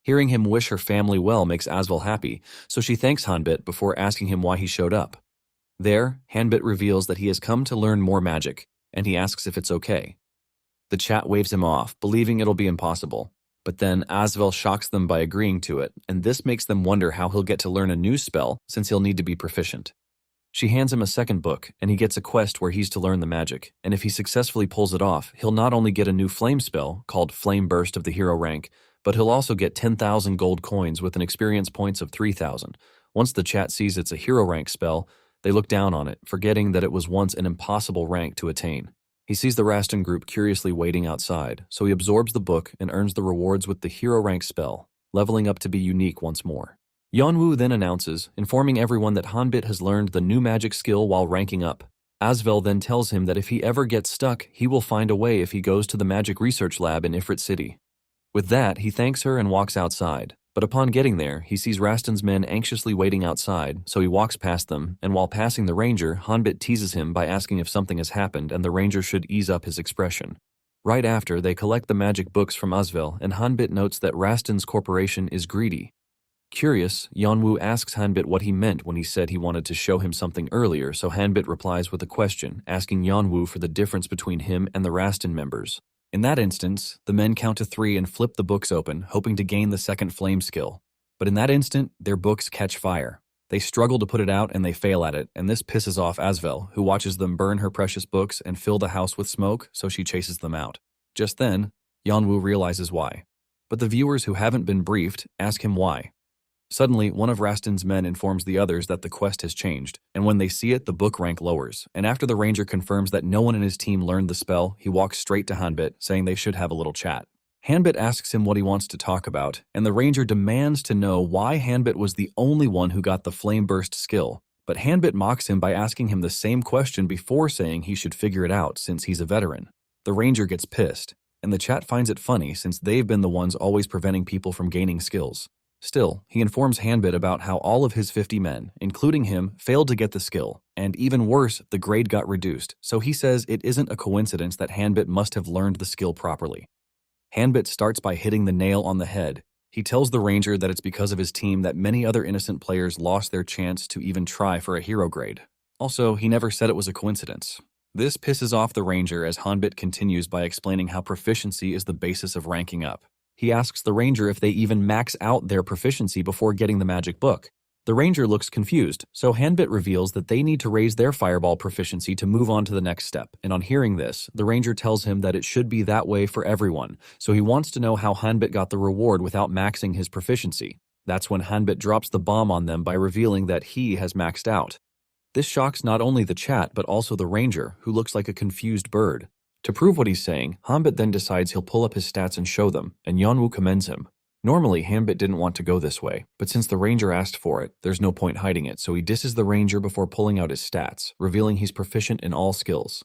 Hearing him wish her family well makes Azel happy, so she thanks Hanbit before asking him why he showed up. There, Hanbit reveals that he has come to learn more magic, and he asks if it's okay. The chat waves him off, believing it'll be impossible. But then Azel shocks them by agreeing to it, and this makes them wonder how he'll get to learn a new spell since he'll need to be proficient. She hands him a second book, and he gets a quest where he's to learn the magic, and if he successfully pulls it off, he'll not only get a new flame spell, called Flame Burst of the hero rank, but he'll also get 10,000 gold coins with an experience points of 3,000. Once the chat sees it's a hero rank spell, they look down on it, forgetting that it was once an impossible rank to attain. He sees the Rasten group curiously waiting outside, so he absorbs the book and earns the rewards with the hero rank spell, leveling up to be unique once more. Yanwu then announces, informing everyone that Hanbit has learned the new magic skill while ranking up. Azel then tells him that if he ever gets stuck, he will find a way if he goes to the magic research lab in Ifrit City. With that, he thanks her and walks outside. But upon getting there, he sees Rasten's men anxiously waiting outside, so he walks past them, and while passing the ranger, Hanbit teases him by asking if something has happened and the ranger should ease up his expression. Right after, they collect the magic books from Azel, and Hanbit notes that Rasten's corporation is greedy. Curious, Yanwu asks Hanbit what he meant when he said he wanted to show him something earlier, so Hanbit replies with a question, asking Yanwu for the difference between him and the Rasten members. In that instance, the men count to 3 and flip the books open, hoping to gain the second flame skill. But in that instant, their books catch fire. They struggle to put it out and they fail at it, and this pisses off Azel, who watches them burn her precious books and fill the house with smoke, so she chases them out. Just then, Yanwu realizes why. But the viewers who haven't been briefed ask him why. Suddenly, one of Rasten's men informs the others that the quest has changed, and when they see it, the book rank lowers, and after the ranger confirms that no one in his team learned the spell, he walks straight to Hanbit, saying they should have a little chat. Hanbit asks him what he wants to talk about, and the ranger demands to know why Hanbit was the only one who got the Flame Burst skill, but Hanbit mocks him by asking him the same question before saying he should figure it out since he's a veteran. The ranger gets pissed, and the chat finds it funny since they've been the ones always preventing people from gaining skills. Still, he informs Hanbit about how all of his 50 men, including him, failed to get the skill, and even worse, the grade got reduced, so he says it isn't a coincidence that Hanbit must have learned the skill properly. Hanbit starts by hitting the nail on the head. He tells the ranger that it's because of his team that many other innocent players lost their chance to even try for a hero grade. Also, he never said it was a coincidence. This pisses off the ranger as Hanbit continues by explaining how proficiency is the basis of ranking up. He asks the ranger if they even max out their proficiency before getting the magic book. The ranger looks confused, so Hanbit reveals that they need to raise their fireball proficiency to move on to the next step, and on hearing this, the ranger tells him that it should be that way for everyone, so he wants to know how Hanbit got the reward without maxing his proficiency. That's when Hanbit drops the bomb on them by revealing that he has maxed out. This shocks not only the chat but also the ranger, who looks like a confused bird. To prove what he's saying, Hanbit then decides he'll pull up his stats and show them, and Yanwu commends him. Normally, Hanbit didn't want to go this way, but since the ranger asked for it, there's no point hiding it, so he disses the ranger before pulling out his stats, revealing he's proficient in all skills.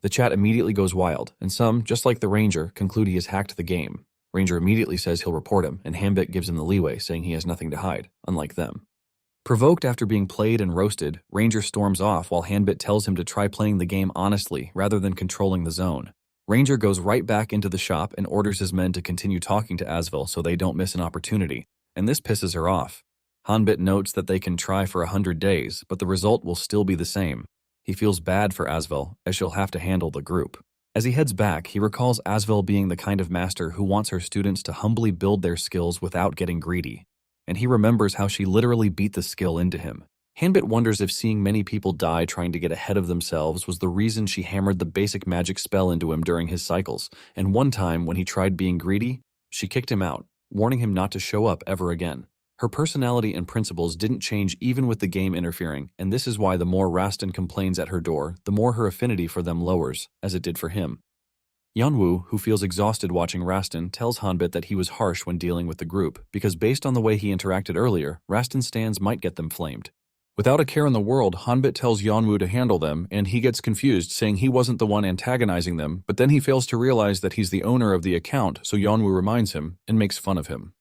The chat immediately goes wild, and some, just like the ranger, conclude he has hacked the game. Ranger immediately says he'll report him, and Hanbit gives him the leeway, saying he has nothing to hide, unlike them. Provoked after being played and roasted, Ranger storms off while Hanbit tells him to try playing the game honestly rather than controlling the zone. Ranger goes right back into the shop and orders his men to continue talking to Azel so they don't miss an opportunity, and this pisses her off. Hanbit notes that they can try for 100 days, but the result will still be the same. He feels bad for Azel, as she'll have to handle the group. As he heads back, he recalls Azel being the kind of master who wants her students to humbly build their skills without getting greedy. And he remembers how she literally beat the skill into him. Hanbit wonders if seeing many people die trying to get ahead of themselves was the reason she hammered the basic magic spell into him during his cycles, and one time when he tried being greedy, she kicked him out, warning him not to show up ever again. Her personality and principles didn't change even with the game interfering, and this is why the more Rasten complains at her door, the more her affinity for them lowers, as it did for him. Yanwu, who feels exhausted watching Rasten, tells Hanbit that he was harsh when dealing with the group, because based on the way he interacted earlier, Rasten's stands might get them flamed. Without a care in the world, Hanbit tells Yanwu to handle them, and he gets confused, saying he wasn't the one antagonizing them, but then he fails to realize that he's the owner of the account, so Yanwu reminds him and makes fun of him.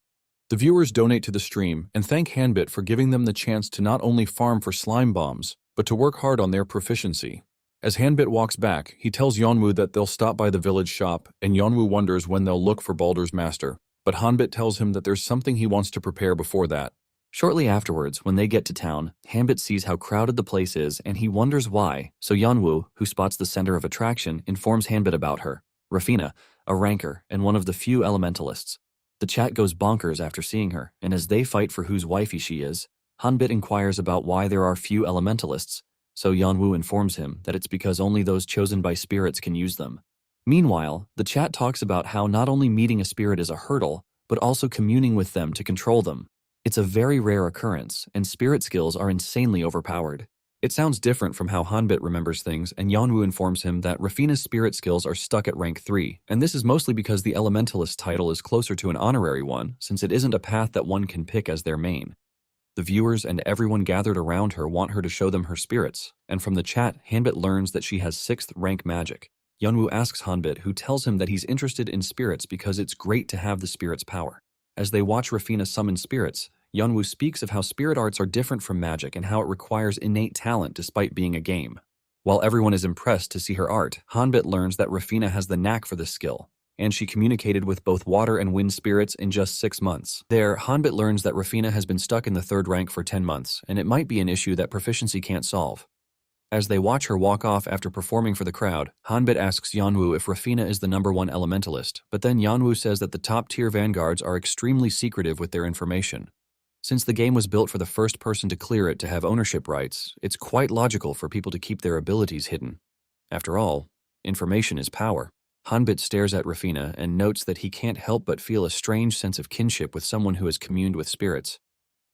The viewers donate to the stream and thank Hanbit for giving them the chance to not only farm for slime bombs, but to work hard on their proficiency. As Hanbit walks back, he tells Yanwu that they'll stop by the village shop, and Yanwu wonders when they'll look for Baldur's master, but Hanbit tells him that there's something he wants to prepare before that. Shortly afterwards, when they get to town, Hanbit sees how crowded the place is and he wonders why, so Yanwu, who spots the center of attraction, informs Hanbit about her, Rafina, a ranker and one of the few elementalists. The chat goes bonkers after seeing her, and as they fight for whose wifey she is, Hanbit inquires about why there are few elementalists, so Yanwu informs him that it's because only those chosen by spirits can use them. Meanwhile, the chat talks about how not only meeting a spirit is a hurdle, but also communing with them to control them. It's a very rare occurrence, and spirit skills are insanely overpowered. It sounds different from how Hanbit remembers things, and Yanwu informs him that Rafina's spirit skills are stuck at rank 3, and this is mostly because the Elementalist title is closer to an honorary one, since it isn't a path that one can pick as their main. The viewers and everyone gathered around her want her to show them her spirits, and from the chat, Hanbit learns that she has 6th rank magic. Yanwu asks Hanbit, who tells him that he's interested in spirits because it's great to have the spirit's power. As they watch Rafina summon spirits, Yanwu speaks of how spirit arts are different from magic and how it requires innate talent despite being a game. While everyone is impressed to see her art, Hanbit learns that Rafina has the knack for this skill, and she communicated with both water and wind spirits in just 6 months. There, Hanbit learns that Rafina has been stuck in the 3rd rank for 10 months, and it might be an issue that proficiency can't solve. As they watch her walk off after performing for the crowd, Hanbit asks Yanwu if Rafina is the #1 elementalist, but then Yanwu says that the top-tier vanguards are extremely secretive with their information. Since the game was built for the first person to clear it to have ownership rights, it's quite logical for people to keep their abilities hidden. After all, information is power. Hanbit stares at Rafina and notes that he can't help but feel a strange sense of kinship with someone who has communed with spirits.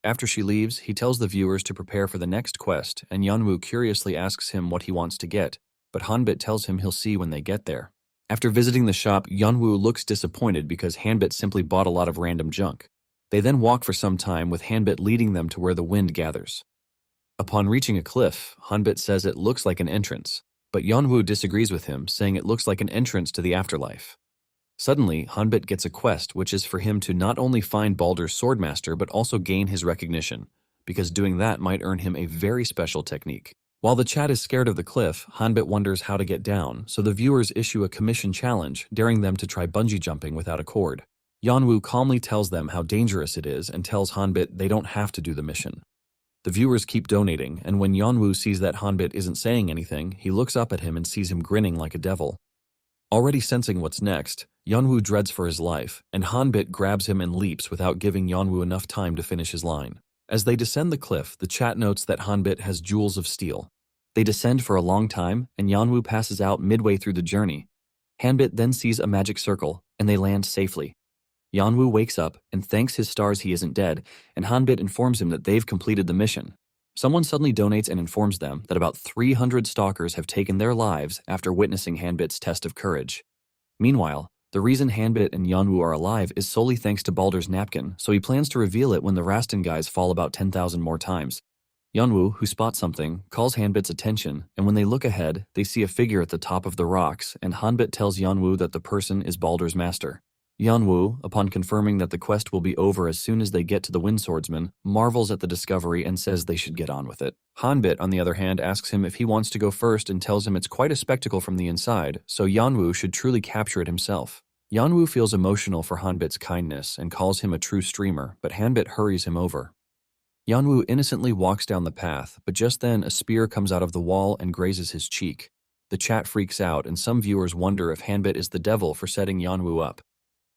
After she leaves, he tells the viewers to prepare for the next quest, and Yanwu curiously asks him what he wants to get, but Hanbit tells him he'll see when they get there. After visiting the shop, Yanwu looks disappointed because Hanbit simply bought a lot of random junk. They then walk for some time, with Hanbit leading them to where the wind gathers. Upon reaching a cliff, Hanbit says it looks like an entrance, but Yanwu disagrees with him, saying it looks like an entrance to the afterlife. Suddenly, Hanbit gets a quest which is for him to not only find Baldur's Swordmaster but also gain his recognition, because doing that might earn him a very special technique. While the chat is scared of the cliff, Hanbit wonders how to get down, so the viewers issue a commission challenge, daring them to try bungee jumping without a cord. Yanwu calmly tells them how dangerous it is and tells Hanbit they don't have to do the mission. The viewers keep donating, and when Yanwu sees that Hanbit isn't saying anything, he looks up at him and sees him grinning like a devil. Already sensing what's next, Yanwu dreads for his life, and Hanbit grabs him and leaps without giving Yanwu enough time to finish his line. As they descend the cliff, the chat notes that Hanbit has jewels of steel. They descend for a long time, and Yanwu passes out midway through the journey. Hanbit then sees a magic circle, and they land safely. Yanwu wakes up and thanks his stars he isn't dead, and Hanbit informs him that they've completed the mission. Someone suddenly donates and informs them that about 300 stalkers have taken their lives after witnessing Hanbit's test of courage. Meanwhile, the reason Hanbit and Yanwu are alive is solely thanks to Baldur's napkin, so he plans to reveal it when the Rasten guys fall about 10,000 more times. Yanwu, who spots something, calls Hanbit's attention, and when they look ahead, they see a figure at the top of the rocks, and Hanbit tells Yanwu that the person is Baldur's master. Yanwu, upon confirming that the quest will be over as soon as they get to the Wind Swordsman, marvels at the discovery and says they should get on with it. Hanbit, on the other hand, asks him if he wants to go first and tells him it's quite a spectacle from the inside, so Yanwu should truly capture it himself. Yanwu feels emotional for Hanbit's kindness and calls him a true streamer, but Hanbit hurries him over. Yanwu innocently walks down the path, but just then a spear comes out of the wall and grazes his cheek. The chat freaks out, and some viewers wonder if Hanbit is the devil for setting Yanwu up.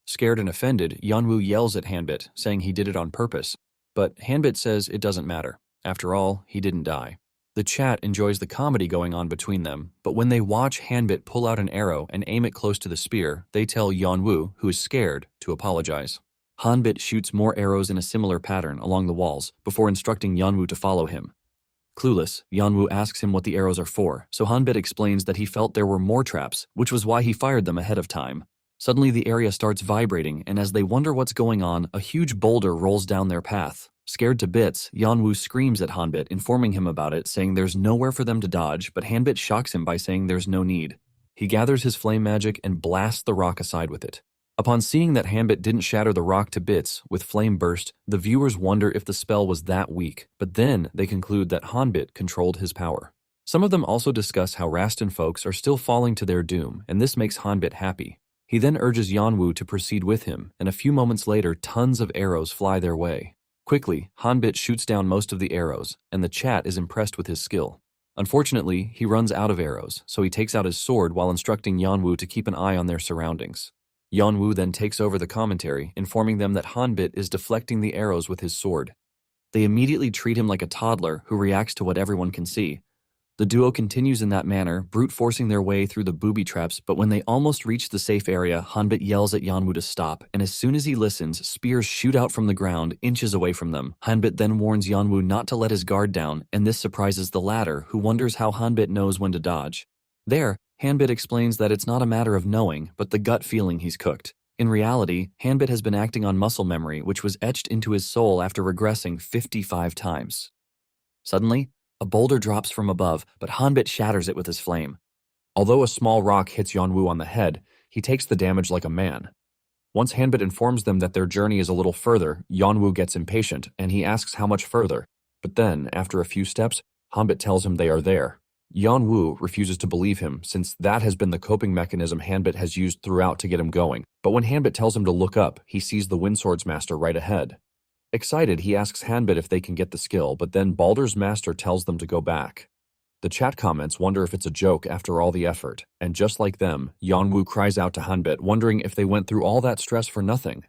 Scared and offended, Yanwu yells at Hanbit, saying he did it on purpose, but Hanbit says it doesn't matter. After all, he didn't die. The chat enjoys the comedy going on between them, but when they watch Hanbit pull out an arrow and aim it close to the spear, they tell Yanwu, who is scared, to apologize. Hanbit shoots more arrows in a similar pattern along the walls before instructing Yanwu to follow him. Clueless, Yanwu asks him what the arrows are for, so Hanbit explains that he felt there were more traps, which was why he fired them ahead of time. Suddenly the area starts vibrating, and as they wonder what's going on, a huge boulder rolls down their path. Scared to bits, Yanwu screams at Hanbit, informing him about it, saying there's nowhere for them to dodge, but Hanbit shocks him by saying there's no need. He gathers his flame magic and blasts the rock aside with it. Upon seeing that Hanbit didn't shatter the rock to bits with flame burst, the viewers wonder if the spell was that weak, but then they conclude that Hanbit controlled his power. Some of them also discuss how Rasten folks are still falling to their doom, and this makes Hanbit happy. He then urges Yanwu to proceed with him, and a few moments later tons of arrows fly their way. Quickly, Hanbit shoots down most of the arrows, and the chat is impressed with his skill. Unfortunately, he runs out of arrows, so he takes out his sword while instructing Yanwu to keep an eye on their surroundings. Yanwu then takes over the commentary, informing them that Hanbit is deflecting the arrows with his sword. They immediately treat him like a toddler who reacts to what everyone can see. The duo continues in that manner, brute forcing their way through the booby traps, but when they almost reach the safe area, Hanbit yells at Yanwu to stop, and as soon as he listens, spears shoot out from the ground, inches away from them. Hanbit then warns Yanwu not to let his guard down, and this surprises the latter, who wonders how Hanbit knows when to dodge. There, Hanbit explains that it's not a matter of knowing, but the gut feeling he's cooked. In reality, Hanbit has been acting on muscle memory, which was etched into his soul after regressing 55 times. Suddenly, a boulder drops from above, but Hanbit shatters it with his flame. Although a small rock hits Yanwu on the head, he takes the damage like a man. Once Hanbit informs them that their journey is a little further, Yanwu gets impatient, and he asks how much further. But then, after a few steps, Hanbit tells him they are there. Yanwu refuses to believe him, since that has been the coping mechanism Hanbit has used throughout to get him going. But when Hanbit tells him to look up, he sees the Windsword's master right ahead. Excited, he asks Hanbit if they can get the skill, but then Baldur's master tells them to go back. The chat comments wonder if it's a joke after all the effort, and just like them, Yanwu cries out to Hanbit, wondering if they went through all that stress for nothing.